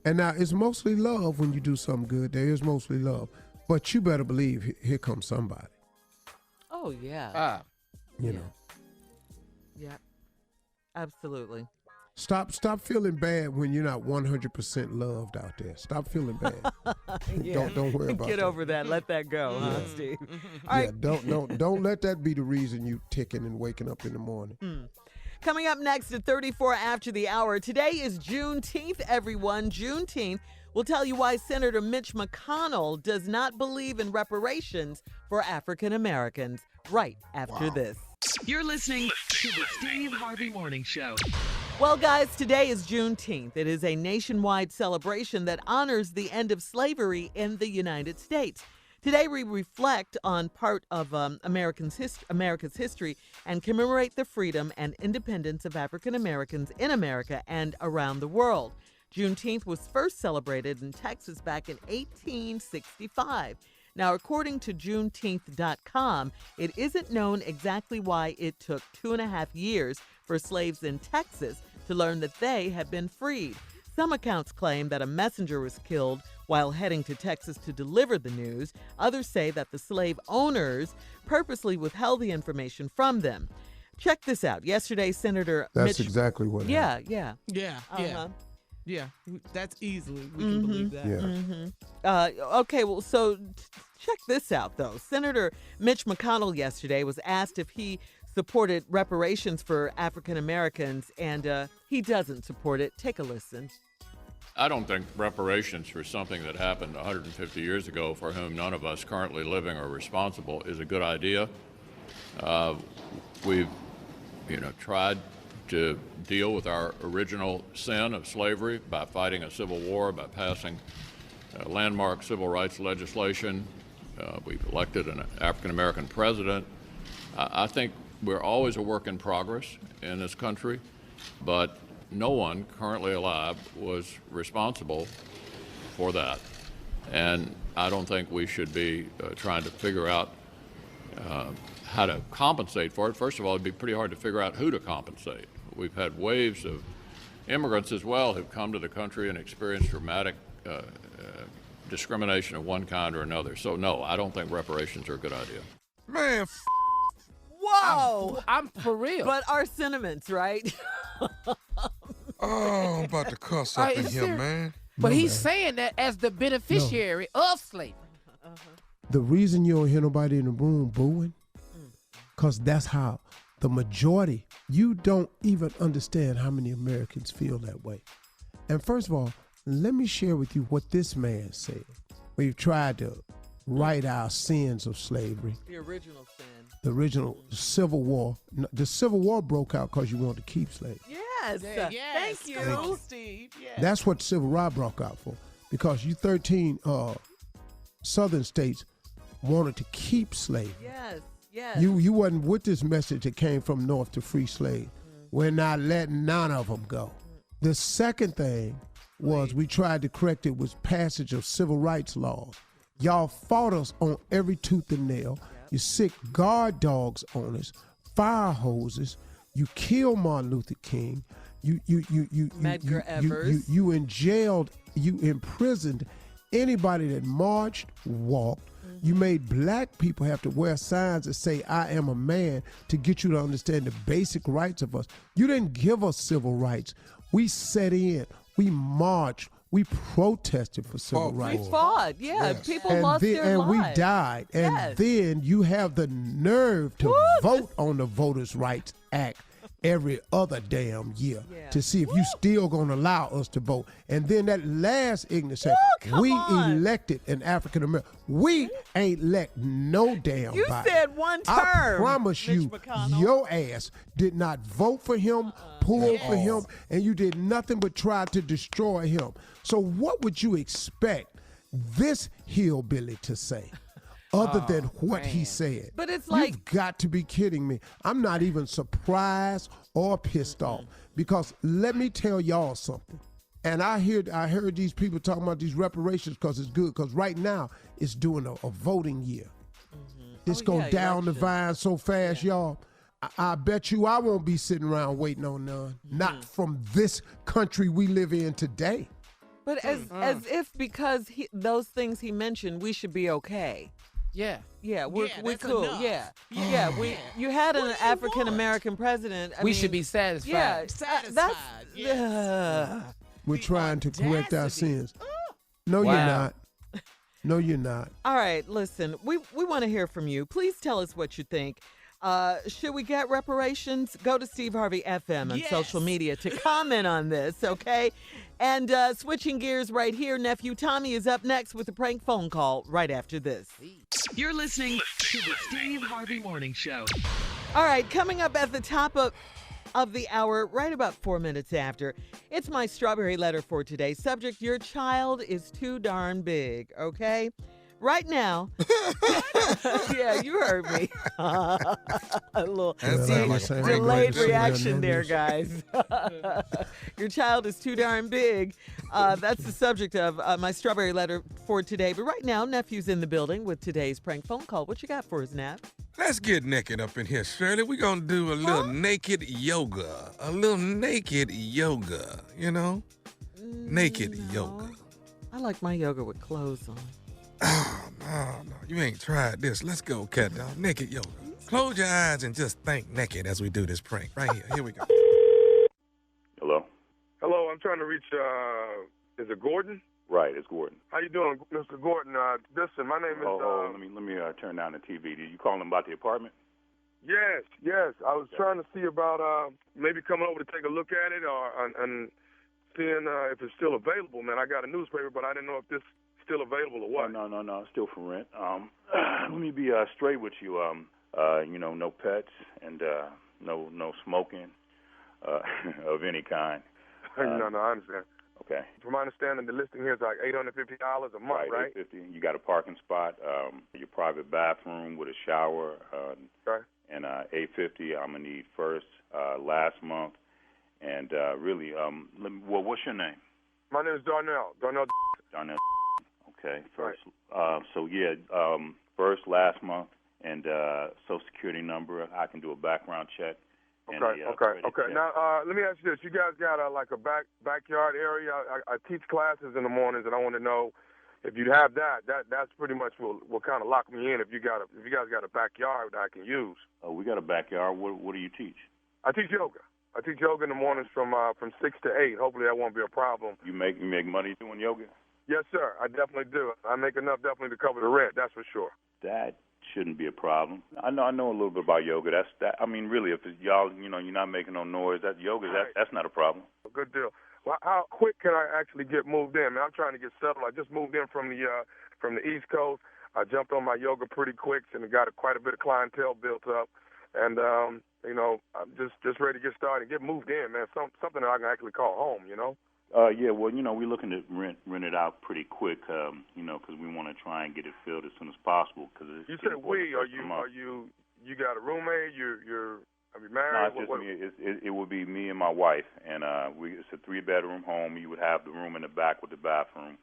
And now it's mostly love when you do something good. There is mostly love. But you better believe here comes somebody. Oh, yeah. You know. Yeah. Absolutely. Stop feeling bad when you're not 100% loved out there. Stop feeling bad. Yeah. Don't worry about Get that. over that. Let that go, huh, Steve? All Yeah, right. don't let that be the reason you ticking and waking up in the morning. Coming up next at 34 after the hour. Today is Juneteenth, everyone. Juneteenth. We'll tell you why Senator Mitch McConnell does not believe in reparations for African Americans right after this. You're listening to the Steve Harvey Morning Show. Well, guys, today is Juneteenth. It is a nationwide celebration that honors the end of slavery in the United States. Today, we reflect on part of America's history and commemorate the freedom and independence of African Americans in America and around the world. Juneteenth was first celebrated in Texas back in 1865. Now, according to Juneteenth.com, it isn't known exactly why it took 2.5 years for slaves in Texas to learn that they had been freed. Some accounts claim that a messenger was killed while heading to Texas to deliver the news. Others say that the slave owners purposely withheld the information from them. Check this out. Yesterday, Senator That's Mitch... exactly what happened. Yeah, that's easily, we can believe that. Okay, well, so check this out, though. Senator Mitch McConnell yesterday was asked if he supported reparations for African Americans, and he doesn't support it. Take a listen. I don't think reparations for something that happened 150 years ago for whom none of us currently living are responsible is a good idea. We've, tried to deal with our original sin of slavery by fighting a civil war, by passing landmark civil rights legislation. We've elected an African-American president. I think we're always a work in progress in this country, but no one currently alive was responsible for that. And I don't think we should be trying to figure out how to compensate for it. First of all, it'd be pretty hard to figure out who to compensate. We've had waves of immigrants as well who've come to the country and experienced dramatic discrimination of one kind or another. So no, I don't think reparations are a good idea. Man, Whoa! I'm for real. But our sentiments, right? I'm about to cuss up in here, man. But he's saying that as the beneficiary of slavery. The reason you don't hear nobody in the room booing, because that's how the majority, you don't even understand how many Americans feel that way. And first of all, let me share with you what this man said. We've tried to right our sins of slavery. The original sin. The original Civil War. The Civil War broke out because you wanted to keep slaves. Yes. Thank you. Come on, Steve. Yes. That's what Civil Rights broke out for. Because you 13 southern states wanted to keep slaves. Yes. You wasn't with this message that came from north to free slaves. We're not letting none of them go. The second thing was we tried to correct it was passage of civil rights laws. Y'all fought us on every tooth and nail. You sick guard dogs on us, fire hoses. You killed Martin Luther King. You Medgar Evers. You enjailed, you imprisoned anybody that marched, walked. You made black people have to wear signs that say, I am a man, to get you to understand the basic rights of us. You didn't give us civil rights. We set in, we marched, we protested for civil rights. We fought, People lost their and lives. We died. And then you have the nerve to vote on the Voters' Rights Act every other damn year to see if you still gonna allow us to vote. And then that last ignorant said, we elected an African American. We ain't elect no damn You body. said one term. I promise Mitch you, McConnell. your ass did not vote for him, pull for him, and you did nothing but try to destroy him. So what would you expect this hillbilly to say? Other than what he said. But it's like, you've got to be kidding me. I'm not even surprised or pissed off, because let me tell y'all something. And I heard these people talking about these reparations because it's good, because right now it's doing a voting year. It's going down the vine so fast, y'all. I bet you I won't be sitting around waiting on none. Not from this country we live in today. But as if because those things he mentioned, we should be okay. Yeah. Yeah, we're cool. enough. You had an African American president. We should be satisfied. Yeah, Satisfied. We're trying to correct our sins. No, you're not. No, you're not. All right, listen, we want to hear from you. Please tell us what you think. Should we get reparations? Go to Steve Harvey FM on social media to comment on this, okay? And switching gears right here, Nephew Tommy is up next with a prank phone call right after this. You're listening to the Steve Harvey Morning Show. All right, coming up at the top of the hour, right about 4 minutes after, it's my strawberry letter for today. Subject, your child is too darn big, okay? Right now. Yeah, you heard me. A little delayed reaction there, guys. Your child is too darn big. That's the subject of my strawberry letter for today. But right now, Nephew's in the building with today's prank phone call. What you got for us, Nap? Let's get naked up in here, Shirley. We're going to do a little naked yoga. A little naked yoga, you know? Naked yoga. I like my yoga with clothes on. Oh, no. You ain't tried this. Let's go, cat dog. Naked yoga. Close your eyes and just think naked as we do this prank. Right here. Here we go. Hello? Hello, I'm trying to reach, is it Gordon? Right, it's Gordon. How you doing, Mr. Gordon? Listen, my name is... let me turn down the TV. Did you call him about the apartment? Yes. I was trying to see about maybe coming over to take a look at it and seeing if it's still available, man. I got a newspaper, but I didn't know if this is still available or what. No, it's still for rent. Let me be straight with you. No pets and no smoking of any kind. No, I understand. Okay. From my understanding, the listing here is like $850 a month, right? $850. You got a parking spot, your private bathroom with a shower, and $850. I'm gonna need first, last month, and really, what's your name? My name is Darnell. Darnell. Okay. First. First, last month, and Social Security number. I can do a background check. Okay. Now, let me ask you this. You guys got a backyard area? I teach classes in the mornings, and I want to know if you have that's pretty much will kind of lock me in if you guys got a backyard that I can use. We got a backyard. What do you teach? I teach yoga. I teach yoga in the mornings from 6 to 8. Hopefully that won't be a problem. You make money doing yoga? Yes, sir. I definitely do. I make enough definitely to cover the rent, that's for sure. That shouldn't be a problem. I know a little bit about yoga. Really, if it's y'all, you're not making no noise, that yoga, that's not a problem. Good deal. Well, how quick can I actually get moved in? Man, I'm trying to get settled. I just moved in from the East Coast. I jumped on my yoga pretty quick and got quite a bit of clientele built up. And I'm just ready to get started and get moved in, man. Something that I can actually call home, we're looking to rent it out pretty quick, because we want to try and get it filled as soon as possible. You said we? Are you got a roommate? Are you married? No, it's just me. It would be me and my wife, and it's a 3-bedroom home. You would have the room in the back with the bathroom,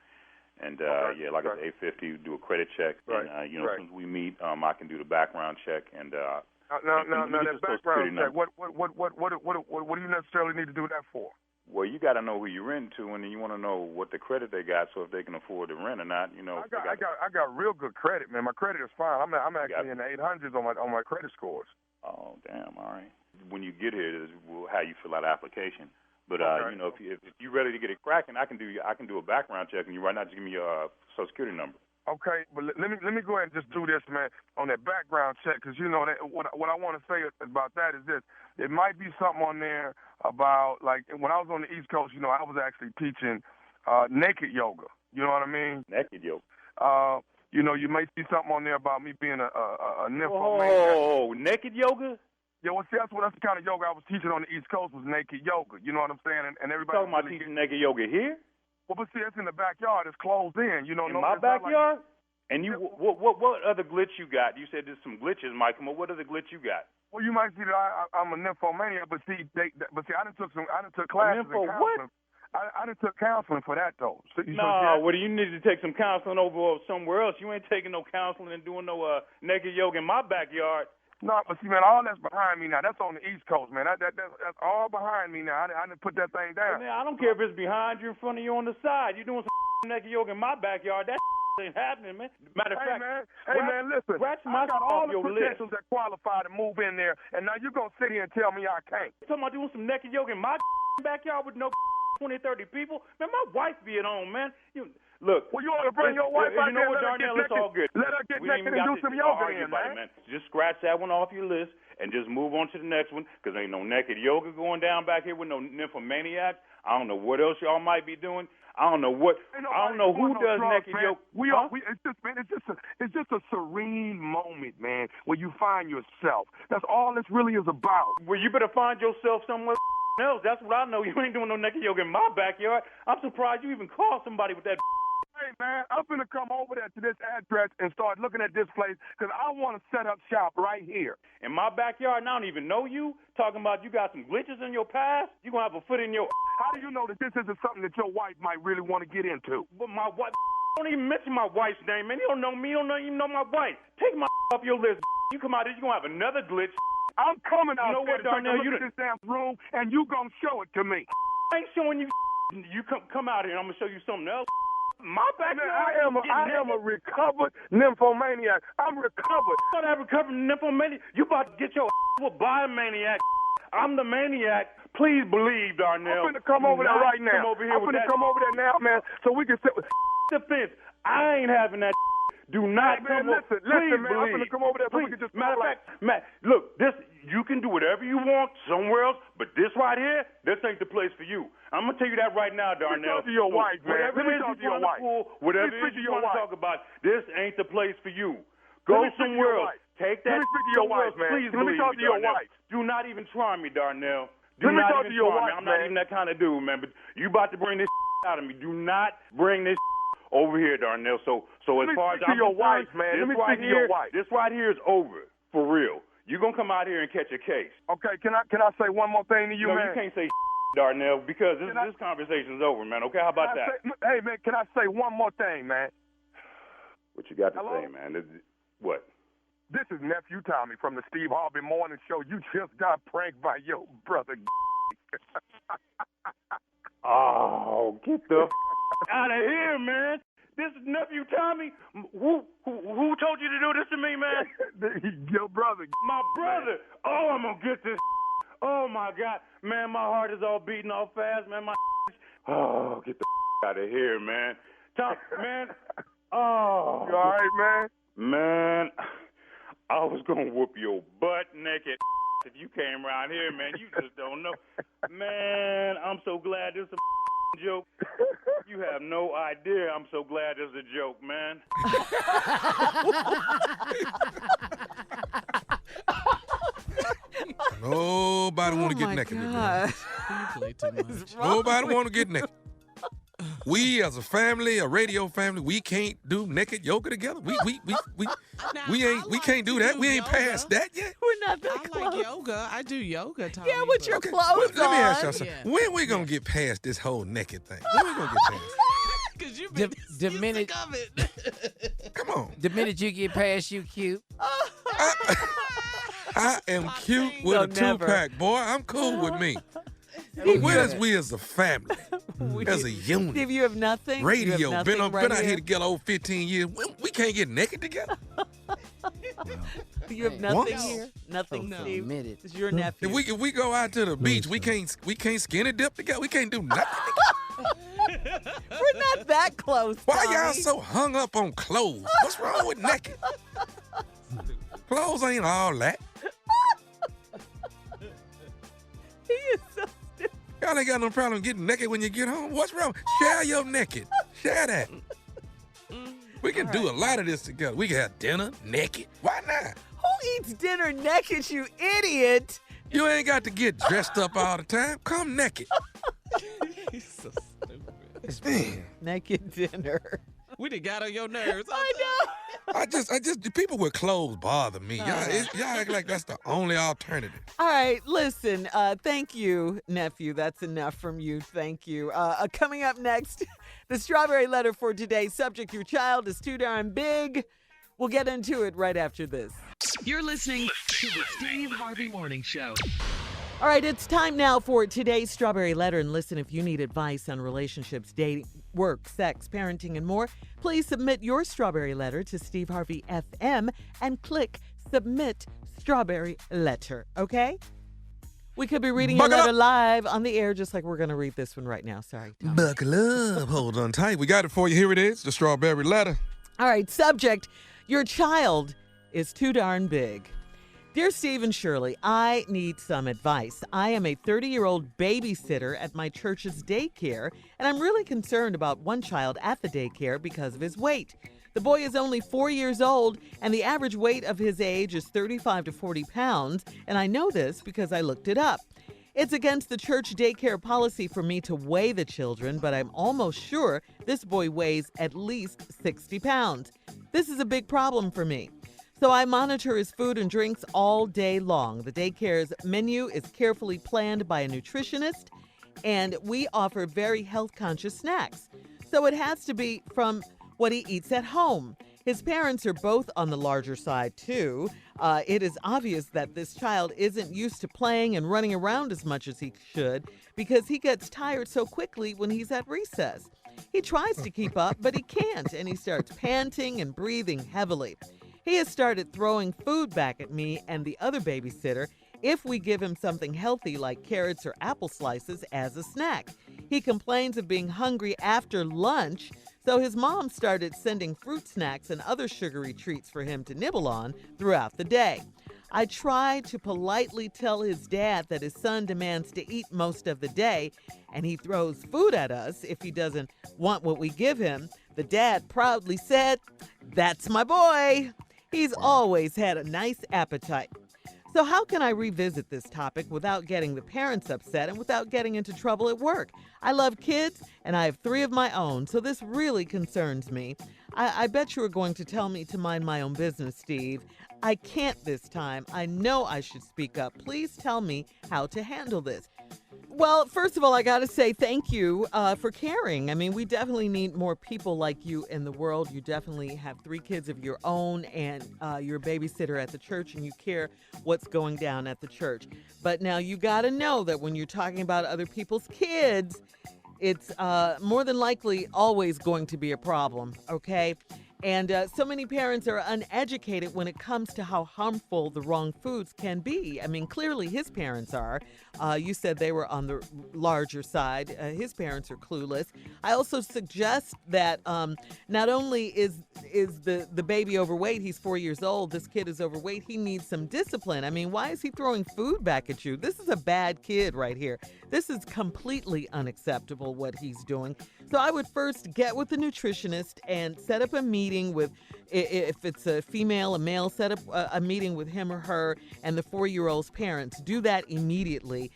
and like I said, $850. Do a credit check, right. And as soon as we meet, I can do the background check, and now that background check. What do you necessarily need to do that for? Well, you got to know who you're renting to, and then you want to know what the credit they got, so if they can afford to rent or not. I got real good credit, man. My credit is fine. I'm actually in the 800s on my credit scores. Oh, damn! All right. When you get here, is how you fill out the application. But if you're ready to get it cracking, I can do a background check, and you right now just give me your Social Security number. Okay, but let me go ahead and just do this, man, on that background check, because what I want to say about that is this. It might be something on there about, like, when I was on the East Coast, I was actually teaching naked yoga. You know what I mean? Naked yoga. You may see something on there about me being a nymphomaniac. Oh, naked yoga? Yeah, well, see, that's the kind of yoga I was teaching on the East Coast was naked yoga. You know what I'm saying? And everybody talking about teaching naked yoga here? Well, but see, it's in the backyard. It's closed in. In my backyard? And you, what other glitch you got? You said there's some glitches, Mike. What other glitch you got? Well, you might see that I'm a nymphomaniac, but see, I done took classes in counseling. What? I done took counseling for that though. Well, you need to take some counseling over somewhere else. You ain't taking no counseling and doing no naked yoga in my backyard. No, but see, man, all that's behind me now. That's on the East Coast, man. That's all behind me now. I didn't put that thing down. Man, I don't care if it's behind you, in front of you, on the side. You doing some naked yoga in my backyard? That ain't happening, man. Matter of fact, man, listen. I got all the your credentials that qualify to move in there, and now you're gonna sit here and tell me I can't. You talking about doing some naked yoga in my backyard with no 20, 30 people? Man, my wife be at home, man. Look. Well, you want to bring your wife out there? You know what, Darnell? It's all good. Let her get naked and do some yoga in, man. Just scratch that one off your list and just move on to the next one, because ain't no naked yoga going down back here with no nymphomaniacs. I don't know what else y'all might be doing. I don't know who does naked yoga. It's just a serene moment, man, where you find yourself. That's all this really is about. Well, you better find yourself somewhere else. That's what I know. You ain't doing no naked yoga in my backyard. I'm surprised you even called somebody with that. Hey, Man, I'm finna come over there to this address and start looking at this place because I want to set up shop right here. In my backyard, and I don't even know you, talking about you got some glitches in your past, you going to have a foot in your... How do you know that this isn't something that your wife might really want to get into? But my wife... Don't even mention my wife's name, man. You don't know me. You don't even know my wife. Take my off your list. You come out here, you're going to have another glitch. I'm coming out there to look at this damn room, and you going to show it to me. I ain't showing you. You come out here, and I'm going to show you something else. My backyard. I am a recovered nymphomaniac. I'm recovered. I'm not recovered nymphomaniac. You about to get your with by a maniac. I'm the maniac. Please believe, Darnell. I'm finna come over there right now. I'm finna come over there now, man, so we can sit with defense. I ain't having that. Do not come over. Listen, man. I'm finna come over there so we can just matter of fact, Matt, look, this you can do whatever you want somewhere else, but this right here, this ain't the place for you. I'm gonna tell you that right now, Darnell. Let me talk to your wife, man. Whatever it is you want to pull, whatever it is you want to talk about, this ain't the place for you. Go somewhere else. Take that. Let me speak to your wife, man. Please Let me talk to your wife. Do not even try me, Darnell. Let me talk to your wife, I'm not even that kind of dude, man. But you about to bring this out of me. Do not bring this over here, Darnell. So as far as I'm concerned, this right here is over for real. You're gonna come out here and catch a case. Okay, can I say one more thing to you, man? No, you can't say Darnell, because this conversation's over, man. Okay, how about that? Hey, man, can I say one more thing, man? What you got to say, man? What? This is Nephew Tommy from the Steve Harvey Morning Show. You just got pranked by your brother. Oh, get the out of here, man. This is Nephew Tommy. Who told you to do this to me, man? Your brother. My brother. Oh, I'm going to get this. Oh, my God. Man, my heart is all beating all fast, man. Oh, get the out of here, man. Tom, man. Oh. You all right, man? Man, I was going to whoop your butt naked if you came around here, man. You just don't know. Man, I'm so glad this is a joke. You have no idea. I'm so glad this is a joke, man. Nobody want to get naked. Nobody want to get naked. We as a family, a radio family, we can't do naked yoga together. We can't do that. We ain't past that yet. We're not that close. I like yoga. I do yoga, Tommy. Yeah, with your clothes on. Let me ask y'all something. Yeah. When we gonna get past this whole naked thing? When we gonna get past it? Because you've been sick of it. Come on. The minute you get past, you cute. I am cute with a two-pack, boy. I'm cool with me. But when is we as a family, as a unit? Steve, you have nothing? Radio, have been nothing out here together over 15 years. We can't get naked together? You have nothing here? Nothing, Steve? This is your nephew. If we go out to the beach, we can't skinny dip together? We can't do nothing together? We're not that close, Why Tommy. y'all so hung up on clothes? What's wrong with naked? Clothes ain't all that. He is so stupid. Y'all ain't got no problem getting naked when you get home. What's wrong? Share your naked. Share that. We can do a lot of this together. We can have dinner naked. Why not? Who eats dinner naked, you idiot? You ain't got to get dressed up all the time. Come naked. He's so stupid. Naked dinner. We done got on your nerves. I know. I just, people with clothes bother me. Y'all act like that's the only alternative. All right, listen, thank you, nephew. That's enough from you. Thank you. Coming up next, the strawberry letter for today's subject, your child is too darn big. We'll get into it right after this. You're listening to the Steve Harvey Morning Show. All right, it's time now for today's strawberry letter. And listen, if you need advice on relationships, dating, work, sex, parenting, and more, please submit your strawberry letter to Steve Harvey FM and click Submit Strawberry Letter, okay? We could be reading your letter live on the air, just like we're going to read this one right now. Sorry, Tom. Buckle up. Hold on tight. We got it for you. Here it is, the strawberry letter. All right, subject, your child is too darn big. Dear Steve and Shirley, I need some advice. I am a 30-year-old babysitter at my church's daycare, and I'm really concerned about one child at the daycare because of his weight. The boy is only 4 years old, and the average weight of his age is 35 to 40 pounds, and I know this because I looked it up. It's against the church daycare policy for me to weigh the children, but I'm almost sure this boy weighs at least 60 pounds. This is a big problem for me. So I monitor his food and drinks all day long. The daycare's menu is carefully planned by a nutritionist, and we offer very health-conscious snacks. So it has to be from what he eats at home. His parents are both on the larger side, too. It is obvious that this child isn't used to playing and running around as much as he should because he gets tired so quickly when he's at recess. He tries to keep up, but he can't, and he starts panting and breathing heavily. He has started throwing food back at me and the other babysitter if we give him something healthy like carrots or apple slices as a snack. He complains of being hungry after lunch, so his mom started sending fruit snacks and other sugary treats for him to nibble on throughout the day. I try to politely tell his dad that his son demands to eat most of the day, and he throws food at us if he doesn't want what we give him. The dad proudly said, "That's my boy. He's always had a nice appetite." So how can I revisit this topic without getting the parents upset and without getting into trouble at work? I love kids, and I have 3 of my own, so this really concerns me. I bet you are going to tell me to mind my own business, Steve. I can't this time. I know I should speak up. Please tell me how to handle this. Well, first of all, I got to say thank you for caring. I mean, we definitely need more people like you in the world. You definitely have 3 kids of your own, and you're a babysitter at the church, and you care what's going down at the church. But now you got to know that when you're talking about other people's kids, it's more than likely always going to be a problem, okay? And so many parents are uneducated when it comes to how harmful the wrong foods can be. I mean, clearly his parents are. You said they were on the larger side. His parents are clueless. I also suggest that not only is the baby overweight, he's 4 years old, this kid is overweight, he needs some discipline. I mean, why is he throwing food back at you? This is a bad kid right here. This is completely unacceptable what he's doing. So I would first get with the nutritionist and set up a meeting with, if it's a female, a male, set up a meeting with him or her and the 4-year-old's parents. Do that immediately.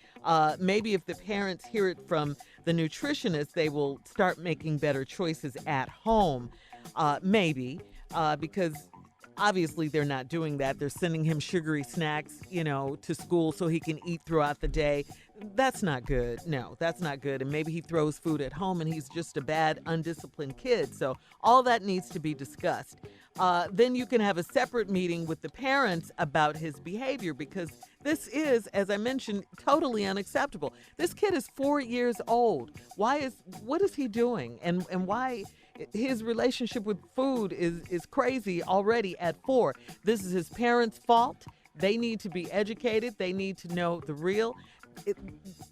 Maybe if the parents hear it from the nutritionist, they will start making better choices at home. Maybe, because obviously they're not doing that. They're sending him sugary snacks, to school so he can eat throughout the day. That's not good. No, that's not good. And maybe he throws food at home and he's just a bad, undisciplined kid. So all that needs to be discussed. Then you can have a separate meeting with the parents about his behavior, because this is, as I mentioned, totally unacceptable. This kid is 4 years old. What is he doing? And why his relationship with food is crazy already at 4. This is his parents' fault. They need to be educated. They need to know the real.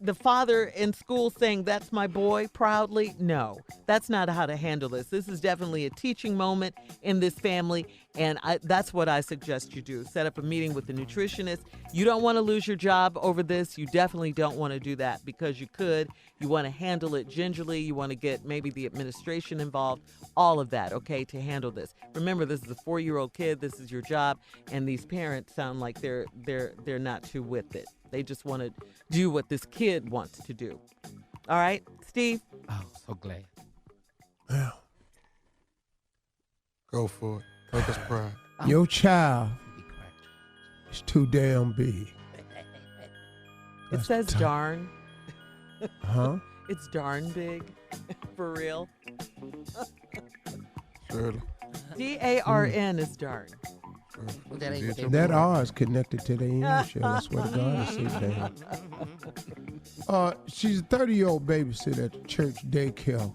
The father in school saying, "That's my boy," proudly. No, that's not how to handle this. This is definitely a teaching moment in this family, and that's what I suggest you do. Set up a meeting with the nutritionist. You don't want to lose your job over this. You definitely don't want to do that, because you could. You want to handle it gingerly. You want to get maybe the administration involved, all of that, okay, to handle this. Remember, this is a 4-year-old kid. This is your job, and these parents sound like they're not too with it. They just want to do what this kid wants to do. All right, Steve? Oh, so glad. Yeah. Go for it. Take us pride. Your child is too damn big. It says darn. Huh? It's darn big. For real. Surely. D-A-R-N is darn. That R is connected to the end, Shell. I swear to God, I see that. She's a 30-year-old babysitter at the church daycare.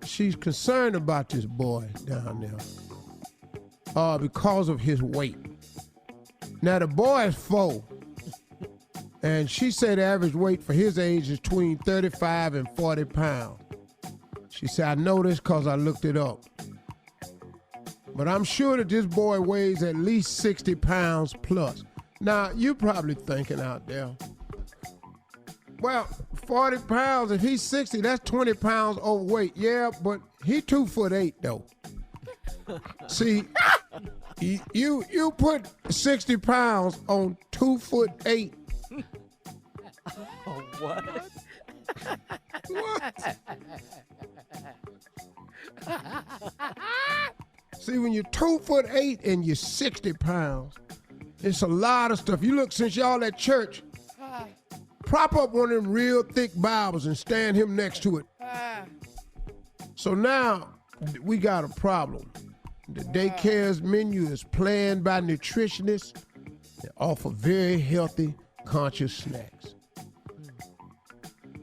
She's concerned about this boy down there because of his weight. Now, the boy is 4, and she said the average weight for his age is between 35 and 40 pounds. She said, "I know this because I looked it up. But I'm sure that this boy weighs at least 60 pounds plus." Now, you're probably thinking out there, well, 40 pounds, if he's 60, that's 20 pounds overweight. Yeah, but he 2'8" though. See, you put 60 pounds on 2'8". Oh, what? What? See, when you're 2'8" and you're 60 pounds, it's a lot of stuff. You look, since y'all at church, prop up one of them real thick Bibles and stand him next to it. So now we got a problem. The daycare's menu is planned by nutritionists that offer very healthy, conscious snacks.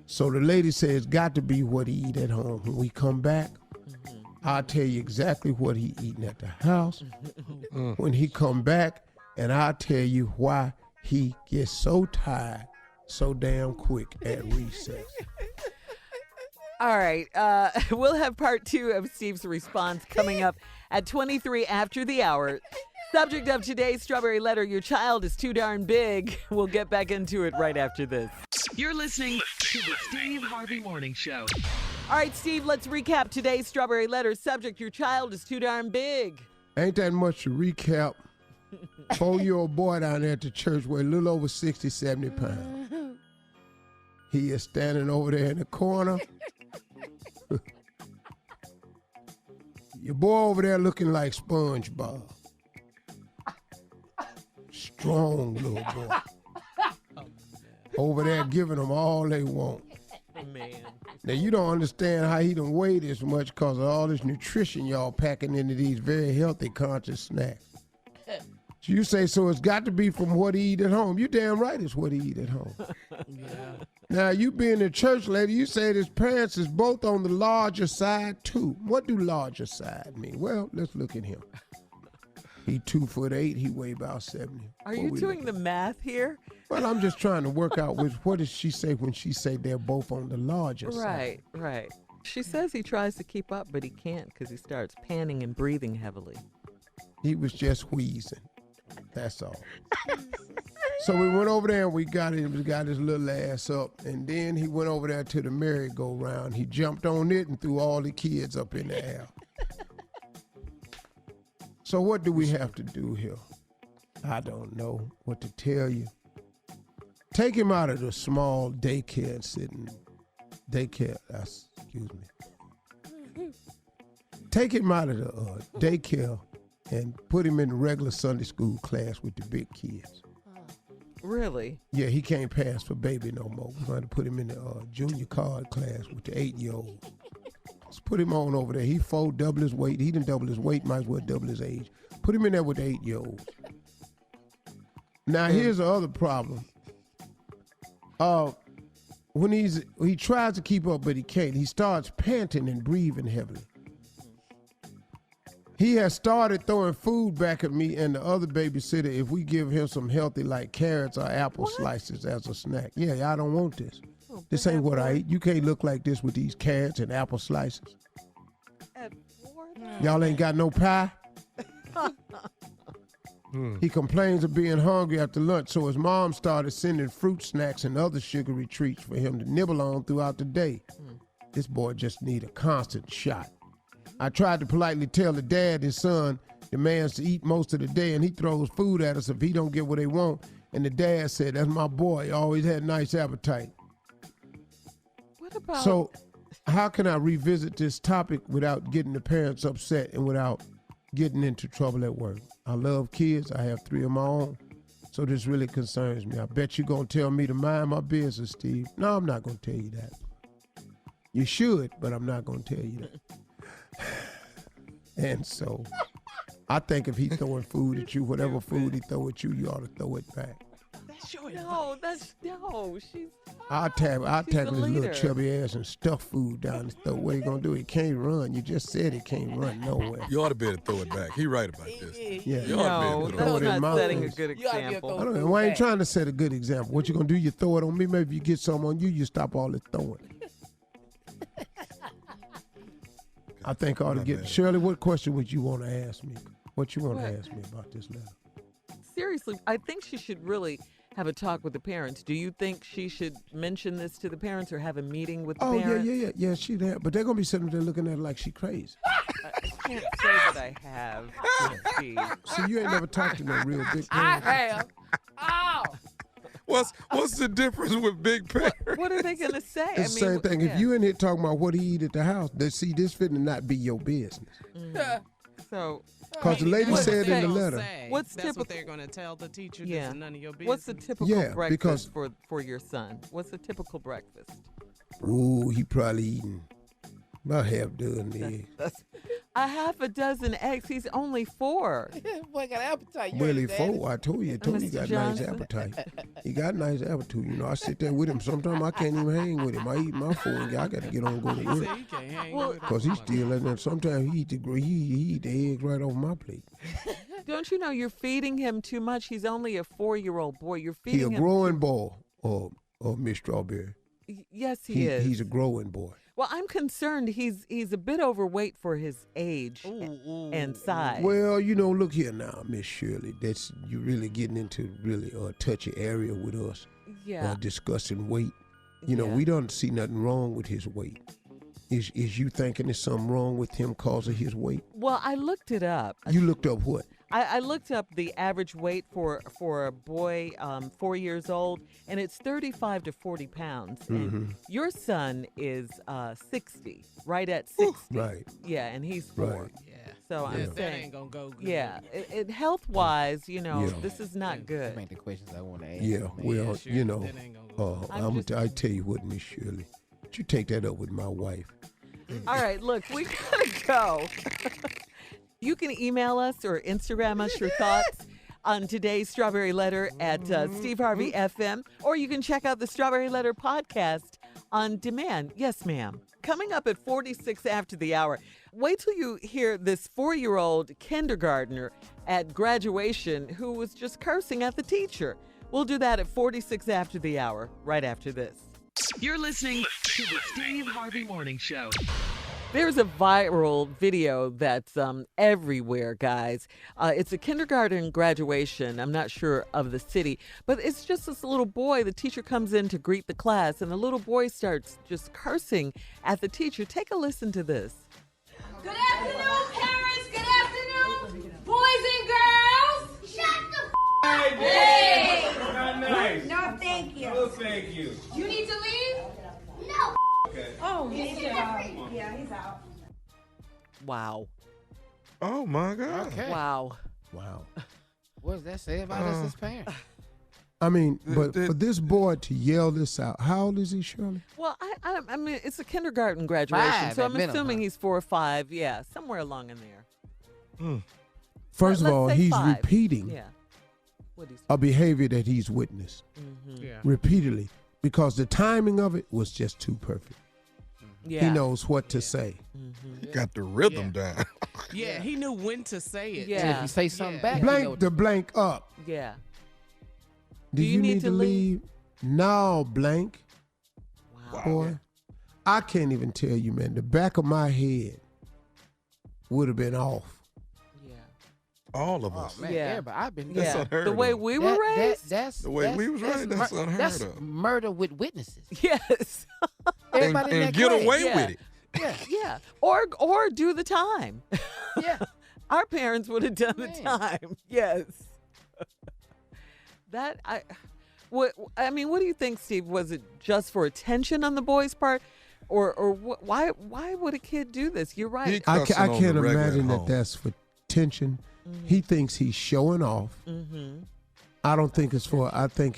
So the lady says it's got to be what he eat at home. When we come back, I'll tell you exactly what he eating at the house. When he come back, and I'll tell you why he gets so tired so damn quick at recess. All right. We'll have part 2 of Steve's response coming up at 23 after the hour. Subject of today's Strawberry Letter, your child is too darn big. We'll get back into it right after this. You're listening to the Steve Harvey Morning Show. All right, Steve, let's recap today's Strawberry Letter. Subject, your child is too darn big. Ain't that much to recap. 4-year-old boy down there at the church weigh a little over 60, 70 pounds. He is standing over there in the corner. Your boy over there looking like SpongeBob. Strong little boy. Over there giving them all they want. Man. Now, you don't understand how he done weigh this much because of all this nutrition y'all packing into these very healthy, conscious snacks. So you say, so it's got to be from what he eat at home. You damn right it's what he eat at home. Now, you being a church lady, you said his parents is both on the larger side, too. What do larger side mean? Well, let's look at him. He 2'8", he weigh about 70. Are you doing the math here? Well, I'm just trying to work out what does she say when she say they're both on the larger side. Right. She says he tries to keep up, but he can't because he starts panting and breathing heavily. He was just wheezing. That's all. So we went over there and we got his little ass up, and then he went over there to the merry-go-round. He jumped on it and threw all the kids up in the air. So what do we have to do here? I don't know what to tell you. Take him out of the small daycare excuse me. Take him out of the daycare and put him in the regular Sunday school class with the big kids. Really? Yeah, he can't pass for baby no more. We're going to put him in the junior card class with the 8-year-old. Let's put him on over there. He double his weight. He didn't double his weight, might as well double his age. Put him in there with the 8-year-old. Now, here's the other problem. When he tries to keep up, but he can't, he starts panting and breathing heavily. He has started throwing food back at me and the other babysitter if we give him some healthy, like carrots or apple slices as a snack. Yeah, I don't want this. This ain't what I eat. You can't look like this with these carrots and apple slices. Y'all ain't got no pie? He complains of being hungry after lunch, so his mom started sending fruit snacks and other sugary treats for him to nibble on throughout the day. This boy just need a constant shot. I tried to politely tell the dad his son demands to eat most of the day, and he throws food at us if he don't get what they want. And the dad said, that's my boy. He always had a nice appetite. What about... So how can I revisit this topic without getting the parents upset and without getting into trouble at work? I love kids. I have 3 of my own. So this really concerns me. I bet you're going to tell me to mind my business, Steve. No, I'm not going to tell you that. You should, but I'm not going to tell you that. And so I think if he's throwing food at you, whatever food he throw at you, you ought to throw it back. I'll tackle his little chubby ass and stuff food down his throat. What are you going to do? He can't run. You just said he can't run nowhere. You ought to be able to throw it back. He right about this. Yeah. You ought to be able to throw it in my setting a good example. I don't know. I ain't trying to set a good example. What you going to do? You throw it on me. Maybe you get some on you, you stop all this throwing. I think I ought to get... Shirley, what question would you want to ask me? What you want to ask me about this letter? Seriously, I think she should really have a talk with the parents. Do you think she should mention this to the parents or have a meeting with the parents? Yeah, she there. But they're going to be sitting there looking at her like she crazy. I can't say that I have, Steve. See, you ain't never talked to no real big parents. I have. Oh! What's the difference with big parents? What are they going to say? It's the same thing. If you in here talking about what he eat at the house, see, this fitting not be your business. So, because the lady said in the letter. That's what they're going to tell the teacher. Yeah. This is none of your business. What's the typical breakfast for your son? What's the typical breakfast? Ooh, he probably eating about half a dozen eggs. A half a dozen eggs. He's only 4. Boy got appetite. Well, he 4. I told you he got nice appetite. He got nice appetite. You know, I sit there with him. Sometimes I can't even hang with him. I eat my food. I got to get on and go to work. Because he's still in there. Sometimes he eat the eggs right off my plate. Don't you know you're feeding him too much? He's only a 4-year-old boy. You're feeding him. He's a growing boy, or Miss Strawberry. Yes, he is. He's a growing boy. Well, I'm concerned he's a bit overweight for his age and size. Well, you know, look here now, Miss Shirley. You're really getting into really a touchy area with us. Yeah. Discussing weight. You know, we don't see nothing wrong with his weight. Is you thinking there's something wrong with him because of his weight? Well, I looked it up. You looked up what? I looked up the average weight for a boy 4 years old, and it's 35 to 40 pounds. And your son is 60, right at 60. Right. Yeah, and he's 4. Right. Yeah. So I'm saying that ain't gonna go good. Yeah, it health-wise, you know, this is not good. That's the questions I want to ask. Yeah, well, sure, you know, that ain't gonna go I tell you what, Miss Shirley, you take that up with my wife. All right, look, we gotta go. You can email us or Instagram us your thoughts on today's Strawberry Letter at Steve Harvey FM, or you can check out the Strawberry Letter podcast on demand. Yes, ma'am. Coming up at 46 after the hour. Wait till you hear this 4-year-old kindergartner at graduation who was just cursing at the teacher. We'll do that at 46 after the hour, right after this. You're listening to the Steve Harvey Morning Show. There's a viral video that's everywhere, guys. It's a kindergarten graduation. I'm not sure of the city, but it's just this little boy. The teacher comes in to greet the class, and the little boy starts just cursing at the teacher. Take a listen to this. Good afternoon, parents. Good afternoon, boys and girls. Shut the Hey! Not nice. No, thank you. No, thank you. You need to leave? No. Okay. Oh, yeah, he's out. Wow. Oh, my God. Okay. Wow. What does that say about us as parents? I mean, but for this boy to yell this out, how old is he, Shirley? Well, I mean, it's a kindergarten graduation, 5 so at I'm minimum, assuming he's 4 or 5. Yeah, somewhere along in there. First of Let's all, say he's 5. repeating Yeah. What he's a behavior that he's witnessed repeatedly because the timing of it was just too perfect. Yeah. He knows what to say. Got the rhythm down. Yeah, he knew when to say it. Yeah. And if you say something back, Blank the blank up. Yeah. Do you need to leave? No, blank. Wow. Boy, I can't even tell you, man. The back of my head would have been off. All of us. Man, Yeah. everybody, I've been That's unheard The way of. we were raised? That's The way we was raised, that's unheard that's of. murder with witnesses. Yes. Everybody in and that get class. away Yeah. with it. Yeah, Yeah. Or do the time. yeah. Our parents would have done the Man. time. Yes. I mean, what do you think, Steve? Was it just for attention on the boy's part? Or why would a kid do this? You're right. I Cussing on can't the regular imagine at that home. that's for tension. He thinks he's showing off. I don't think it's for. I think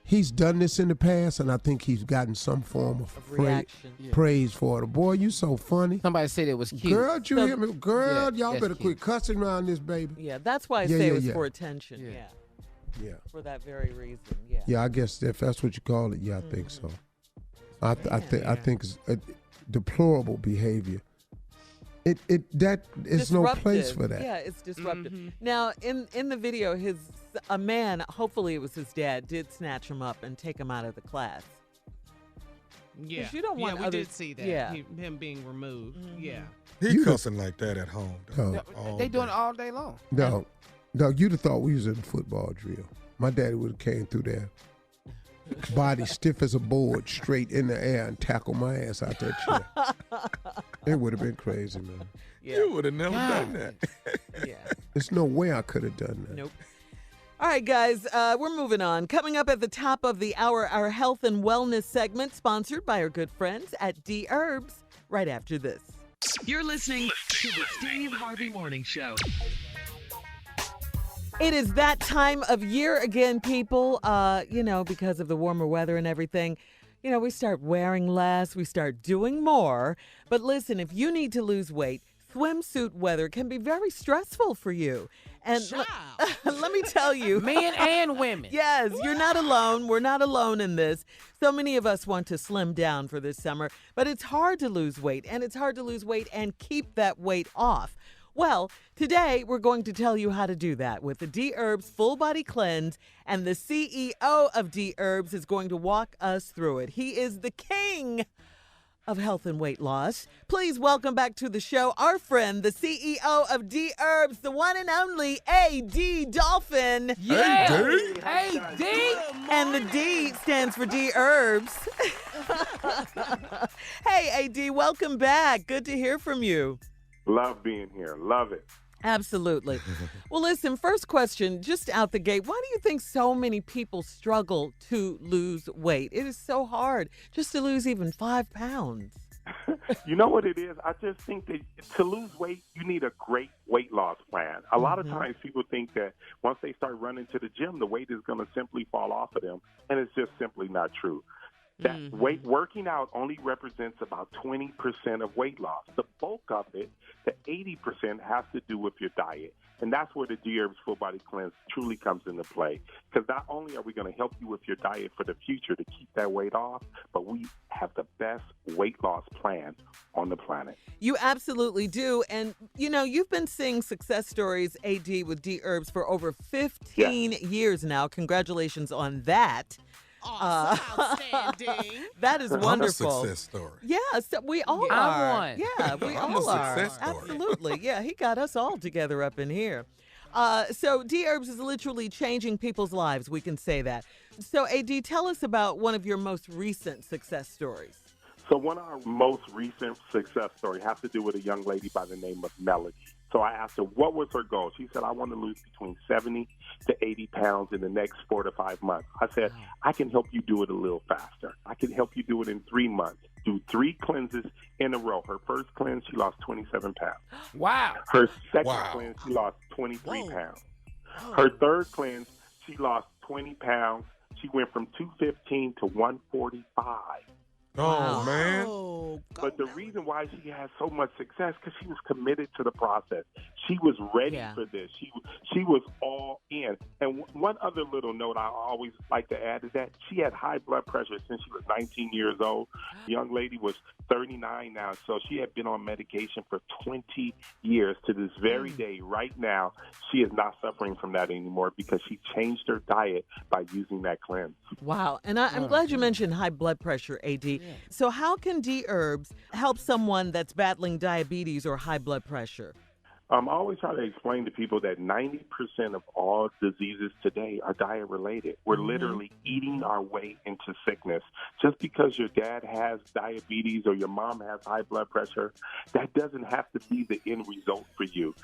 he's done this in the past, and I think he's gotten some form of reaction. praise for it. Boy, you so funny. Somebody said it was cute. Girl, you hear me? Girl, Yeah, y'all that's better cute. quit cussing around this baby. Yeah, that's why I Yeah, say yeah, it was yeah. for attention. Yeah. Yeah. For that very reason. Yeah. Yeah, I guess if that's what you call it, yeah, I think so. I think it's a deplorable behavior. It's no place Disruptive. for that. Yeah, it's disruptive. Now, in the video, a man, hopefully it was his dad, did snatch him up and take him out of the class. Yeah. 'Cause you don't want we others- did see that. yeah. Him being removed. Yeah. He cussing like that at home. No, They doing it all day long. no, you'd have thought we was in a football drill. My daddy would have came through there, body stiff as a board, straight in the air and tackled my ass out that chair. It would have been crazy, man. Yeah. You would have never done that. Yeah. There's no way I could have done that. Nope. All right, guys, we're moving on. Coming up at the top of the hour, our health and wellness segment, sponsored by our good friends at Dherbs, right after this. You're listening to the Steve Harvey Morning Show. It is that time of year again, people, because of the warmer weather and everything. We start wearing less, we start doing more. But listen, if you need to lose weight, swimsuit weather can be very stressful for you. And let me tell you. Men and women. Yes, you're not alone. We're not alone in this. So many of us want to slim down for this summer, but it's hard to lose weight, and it's hard to lose weight and keep that weight off. Well, today we're going to tell you how to do that with the Dherbs Full Body Cleanse, and the CEO of Dherbs is going to walk us through it. He is the king of health and weight loss. Please welcome back to the show our friend, the CEO of Dherbs, the one and only A.D. Dolphin. Yeah. A.D. And the D stands for Dherbs. Hey, A.D., welcome back. Good to hear from you. Love being here. Love it. Absolutely. Well, listen, first question, just out the gate, why do you think so many people struggle to lose weight? It is so hard just to lose even 5 pounds. You know what it is? I just think that to lose weight, you need a great weight loss plan. A lot of times people think that once they start running to the gym, the weight is going to simply fall off of them, and it's just simply not true. That working out only represents about 20% of weight loss. The bulk of it, the 80%, has to do with your diet. And that's where the Dherbs Full Body Cleanse truly comes into play. Because not only are we going to help you with your diet for the future to keep that weight off, but we have the best weight loss plan on the planet. You absolutely do. And, you've been seeing success stories, AD, with Dherbs for over 15 years now. Congratulations on that. Outstanding. That is wonderful. I'm a success story. Yeah, so we all I'm are. one. Yeah, we I'm all a are. success story. Absolutely. Yeah, he got us all together up in here. So Dherbs is literally changing people's lives. We can say that. So AD, tell us about one of your most recent success stories. So one of our most recent success stories has to do with a young lady by the name of Melody. So I asked her, what was her goal? She said, I want to lose between 70 to 80 pounds in the next 4 to 5 months. I said, I can help you do it a little faster. I can help you do it in 3 months. Do 3 cleanses in a row. Her first cleanse, she lost 27 pounds. Wow. Her second cleanse, she lost 23 pounds. Her third cleanse, she lost 20 pounds. She went from 215 to 145. Oh, man. But the reason why she has so much success because she was committed to the process. She was ready for this. She was all in. And one other little note I always like to add is that she had high blood pressure since she was 19 years old. The young lady was 39 now, so she had been on medication for 20 years. To this very day, right now, she is not suffering from that anymore because she changed her diet by using that cleanse. Wow. And I'm glad you mentioned high blood pressure, AD. Yeah. So how can Dherbs help someone that's battling diabetes or high blood pressure? I always try to explain to people that 90% of all diseases today are diet-related. We're literally eating our way into sickness. Just because your dad has diabetes or your mom has high blood pressure, that doesn't have to be the end result for you.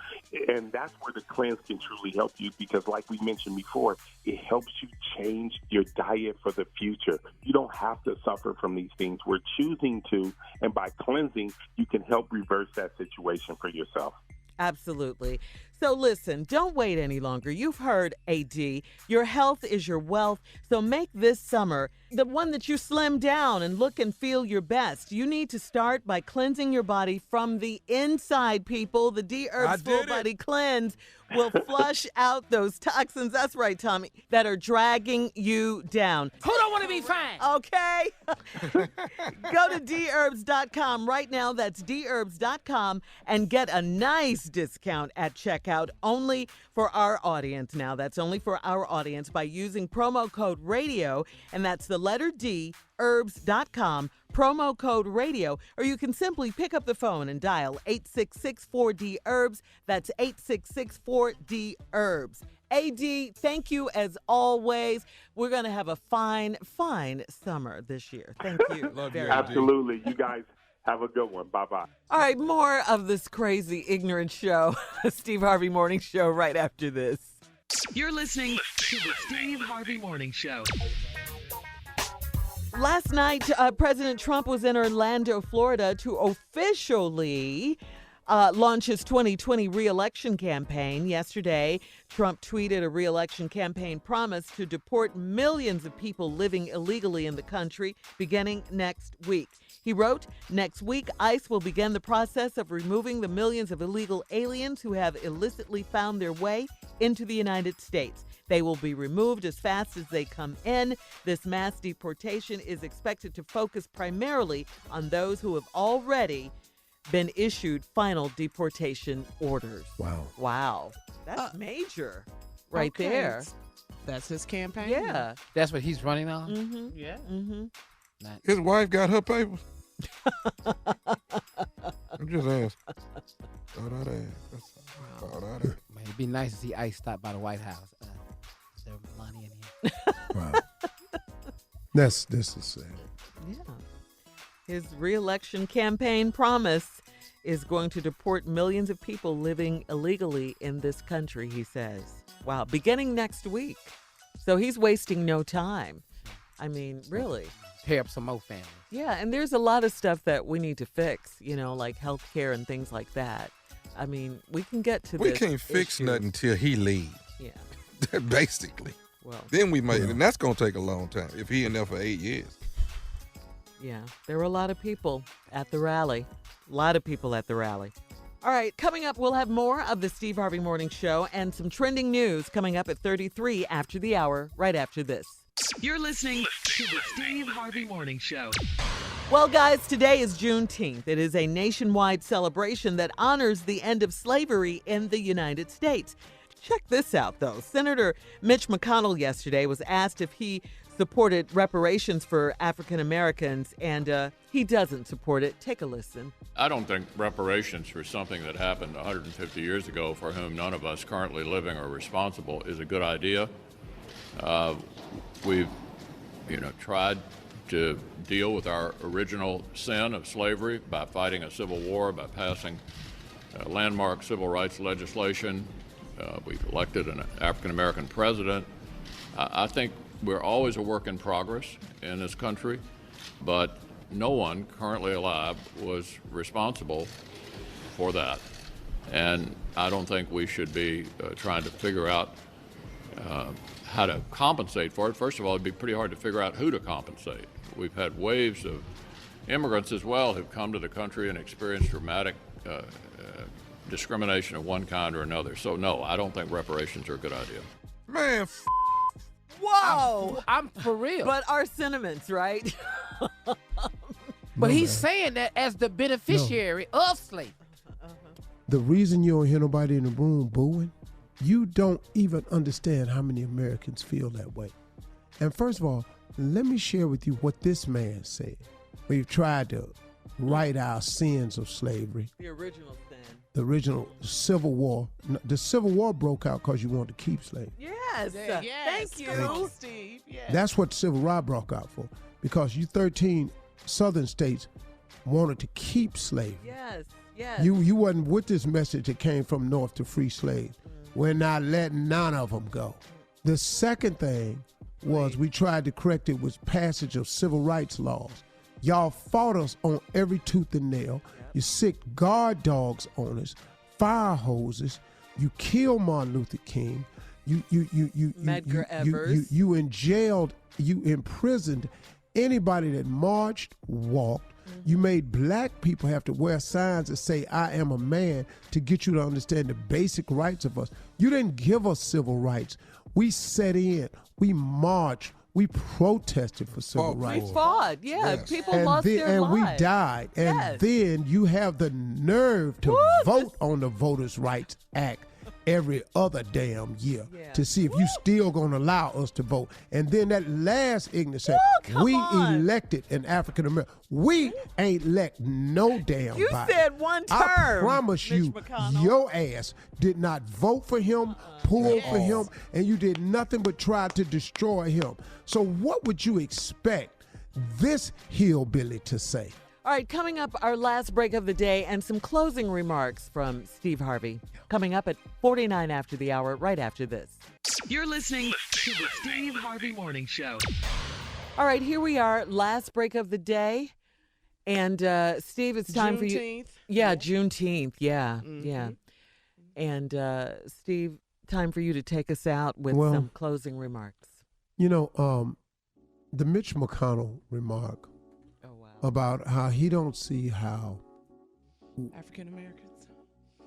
And that's where the cleanse can truly help you because, like we mentioned before, it helps you change your diet for the future. You don't have to suffer from these things. We're choosing to, and by cleansing, you can help reverse that situation for yourself. Absolutely. So listen, don't wait any longer. You've heard AD. Your health is your wealth. So make this summer the one that you slim down and look and feel your best. You need to start by cleansing your body from the inside, people. The Dherbs Full Body Cleanse will flush out those toxins. That's right, Tommy, that are dragging you down. Who don't want to be fine? Okay. Go to Dherbs.com right now. That's Dherbs.com and get a nice discount at checkout only for our audience now. That's only for our audience by using promo code RADIO, and that's the letter D, Herbs.com, promo code RADIO, or you can simply pick up the phone and dial 866-4D-HERBS. That's 866-4D-HERBS. AD, thank you as always. We're going to have a fine, fine summer this year. Thank you. Love you, Absolutely. You guys have a good one. Bye-bye. All right, more of this crazy, ignorant show, Steve Harvey Morning Show, right after this. You're listening to the Steve Harvey Morning Show. Last night, President Trump was in Orlando, Florida to officially launch his 2020 re-election campaign. Yesterday, Trump tweeted a re-election campaign promise to deport millions of people living illegally in the country beginning next week. He wrote, "Next week, ICE will begin the process of removing the millions of illegal aliens who have illicitly found their way into the United States. They will be removed as fast as they come in. This mass deportation is expected to focus primarily on those who have already been issued final deportation orders." Wow. That's major right there. That's his campaign? Yeah. That's what he's running on? Mm-hmm. Yeah. Mm-hmm. His wife got her papers. I'm just asking. Thought I'd ask. Man, it'd be nice to see ICE stop by the White House. Is there money in here? Wow. This is sad. Yeah. His re-election campaign promise is going to deport millions of people living illegally in this country, he says. Wow, beginning next week. So he's wasting no time. I mean, really. Tear up some more families. Yeah, and there's a lot of stuff that we need to fix, like health care and things like that. I mean, we can get to We this can't fix issue. nothing till he leaves. Yeah. Basically. Well, then we might, and that's going to take a long time if he in there for 8 years. yeah, there were a lot of people at the rally. All right, coming up, we'll have more of the Steve Harvey Morning Show and some trending news coming up at 33 after the hour, right after this. You're listening to the Steve Harvey Morning Show. Well, guys, today is Juneteenth. It is a nationwide celebration that honors the end of slavery in the United States. Check this out, though. Senator Mitch McConnell yesterday was asked if he supported reparations for African Americans, and he doesn't support it. Take a listen. I don't think reparations for something that happened 150 years ago for whom none of us currently living are responsible is a good idea. We've, tried to deal with our original sin of slavery by fighting a civil war, by passing landmark civil rights legislation. We've elected an African-American president. I think we're always a work in progress in this country, but no one currently alive was responsible for that. And I don't think we should be trying to figure out how to compensate for it. First of all, it'd be pretty hard to figure out who to compensate. We've had waves of immigrants as well who've come to the country and experienced dramatic discrimination of one kind or another. So no, I don't think reparations are a good idea. Man, Whoa! I'm for real. But our sentiments, right? But he's saying that as the beneficiary of slavery. The reason you don't hear nobody in the room booing, you don't even understand how many Americans feel that way. And first of all, let me share with you what this man said. We've tried to right our sins of slavery. The original sin. The original Civil War. The Civil War broke out because you wanted to keep slaves. Yes. Thank you. Come on, Steve. Yes. That's what Civil War broke out for, because you 13 southern states wanted to keep slavery. Yes. You wasn't with this message that came from north to free slaves. We're not letting none of them go. The second thing was we tried to correct it was passage of civil rights laws. Y'all fought us on every tooth and nail. You sick guard dogs on us, fire hoses. You killed Martin Luther King. You Medgar Evers. You imprisoned anybody that marched, walked. You made black people have to wear signs that say, "I am a man," to get you to understand the basic rights of us. You didn't give us civil rights. We set in, we marched, we protested for civil rights. We fought, people lost their and lives. we died. And then you have the nerve to vote on the Voters' Rights Act every other damn year to see if you still gonna allow us to vote. And then that last ignorant said, we elected an African American. We ain't elect no damn You body. said one term. I promise Mitch you, McConnell. your ass did not vote for him, pull for him, and you did nothing but try to destroy him. So what would you expect this hillbilly to say? All right, coming up, our last break of the day and some closing remarks from Steve Harvey. Coming up at 49 after the hour, right after this. You're listening to the Steve Harvey Morning Show. All right, here we are, last break of the day. And Steve, it's time for you. Juneteenth. Yeah, Juneteenth. Yeah, Mm-hmm. yeah. And Steve, time for you to take us out with some closing remarks. You know, the Mitch McConnell remark about how he don't see how African Americans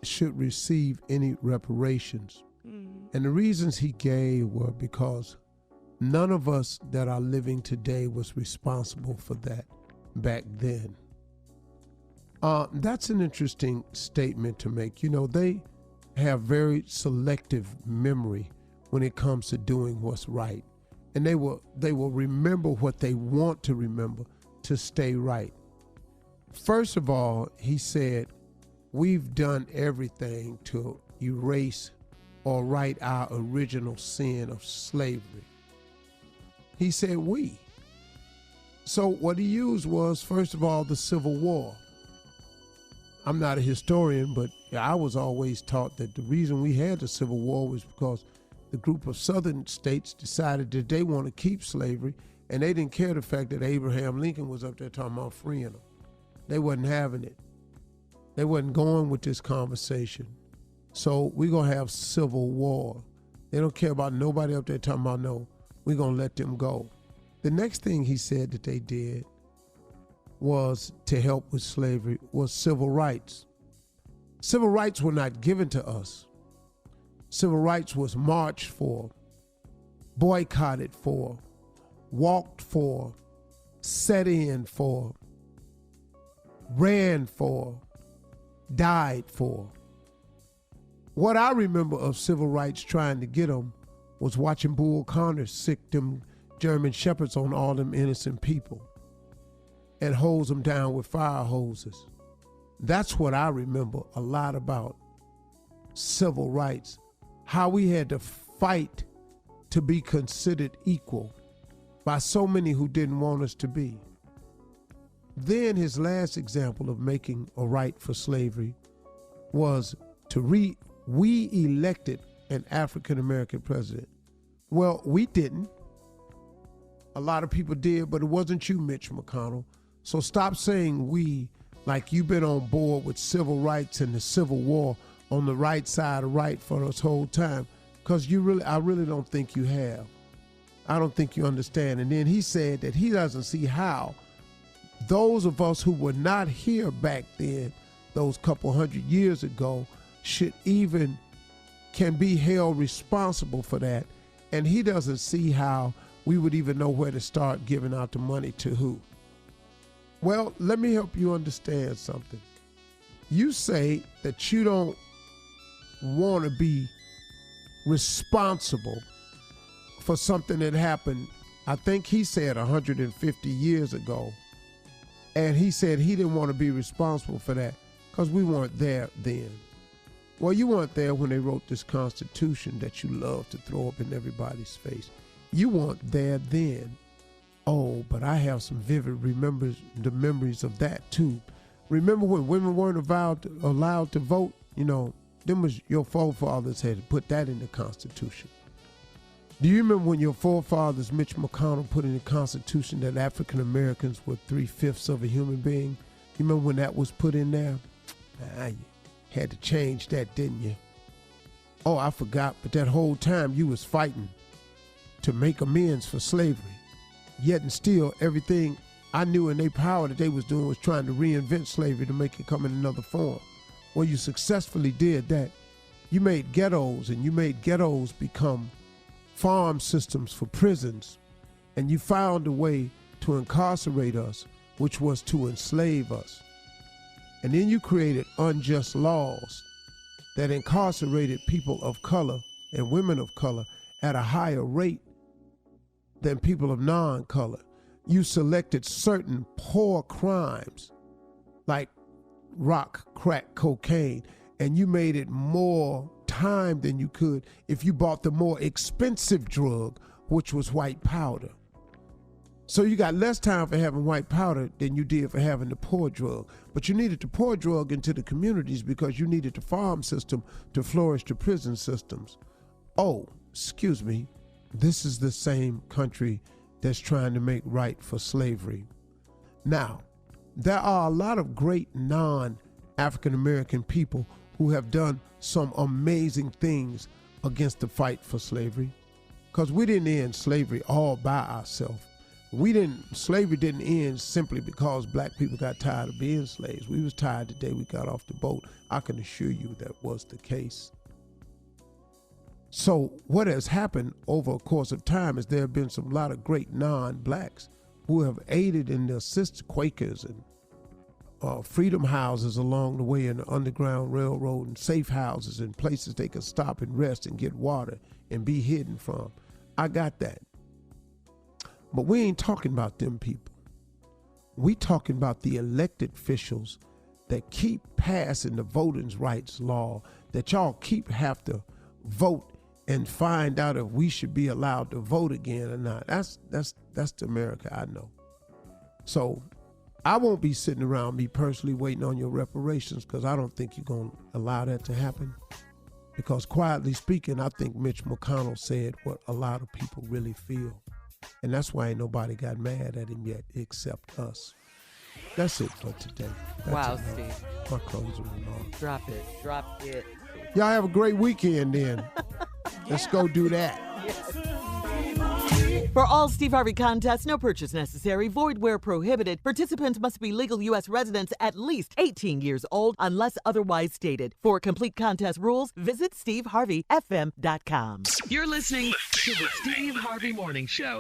should receive any reparations. And the reasons he gave were because none of us that are living today was responsible for that back then. That's an interesting statement to make. You know, they have very selective memory when it comes to doing what's right. And they will remember what they want to remember to stay right. First of all, he said, we've done everything to erase or right our original sin of slavery. He said we. So what he used was, first of all, the Civil War. I'm not a historian, but I was always taught that the reason we had the Civil War was because the group of southern states decided that they want to keep slavery, and they didn't care the fact that Abraham Lincoln was up there talking about freeing them. They wasn't having it. They wasn't going with this conversation. So we're going to have civil war. They don't care about nobody up there talking about, no, we're going to let them go. The next thing he said that they did was to help with slavery was civil rights. Civil rights were not given to us. Civil rights was marched for, boycotted for, walked for, set in for, ran for, died for. What I remember of civil rights trying to get them was watching Bull Connor sick them German shepherds on all them innocent people and hose them down with fire hoses. That's what I remember a lot about civil rights, how we had to fight to be considered equal by so many who didn't want us to be. Then his last example of making a right for slavery was to we elected an African-American president. Well, we didn't. A lot of people did, but it wasn't you, Mitch McConnell. So stop saying we like you've been on board with civil rights and the Civil War on the right side of right for this whole time, because I really don't think you have. I don't think you understand. And then he said that he doesn't see how those of us who were not here back then, those couple hundred years ago, can be held responsible for that. And he doesn't see how we would even know where to start giving out the money to who. Well, let me help you understand something. You say that you don't want to be responsible for something that happened, I think he said 150 years ago. And he said he didn't want to be responsible for that because we weren't there then. Well, you weren't there when they wrote this Constitution that you love to throw up in everybody's face. You weren't there then. Oh, but I have some vivid memories of that too. Remember when women weren't allowed to vote? You know, them was your forefathers had put that in the Constitution. Do you remember when your forefathers, Mitch McConnell, put in the Constitution that African Americans were 3/5 of a human being? You remember when that was put in there? You had to change that, didn't you? Oh, I forgot, but that whole time you was fighting to make amends for slavery. Yet and still, everything I knew in their power that they was doing was trying to reinvent slavery to make it come in another form. Well, you successfully did that. You made ghettos, and you made ghettos become farm systems for prisons, and you found a way to incarcerate us, which was to enslave us. And then you created unjust laws that incarcerated people of color and women of color at a higher rate than people of non-color. You selected certain poor crimes like rock, crack, cocaine, and you made it more time than you could if you bought the more expensive drug, which was white powder. So you got less time for having white powder than you did for having the poor drug. But you needed the poor drug into the communities because you needed the farm system to flourish the prison systems. Oh, excuse me, this is the same country that's trying to make right for slavery. Now, there are a lot of great non-African American people who have done some amazing things against the fight for slavery, because we didn't end slavery all by ourselves. Slavery didn't end simply because black people got tired of being slaves. We was tired the day we got off the boat. I can assure you that was the case. So what has happened over a course of time is there have been some lot of great non-blacks who have aided and assisted Quakers and freedom houses along the way in the Underground Railroad, and safe houses and places they could stop and rest and get water and be hidden from. I got that. But we ain't talking about them people. We talking about the elected officials that keep passing the voting rights law, that y'all keep have to vote and find out if we should be allowed to vote again or not. That's the America I know. So I won't be sitting around, me personally, waiting on your reparations, because I don't think you're going to allow that to happen. Because quietly speaking, I think Mitch McConnell said what a lot of people really feel. And that's why ain't nobody got mad at him yet except us. That's it for today. Wow, Steve. My closing remarks. Drop it. Y'all have a great weekend then. Let's go do that. For all Steve Harvey contests, no purchase necessary, void where prohibited. Participants must be legal U.S. residents at least 18 years old unless otherwise stated. For complete contest rules, visit SteveHarveyFM.com. You're listening to the Steve Harvey Morning Show.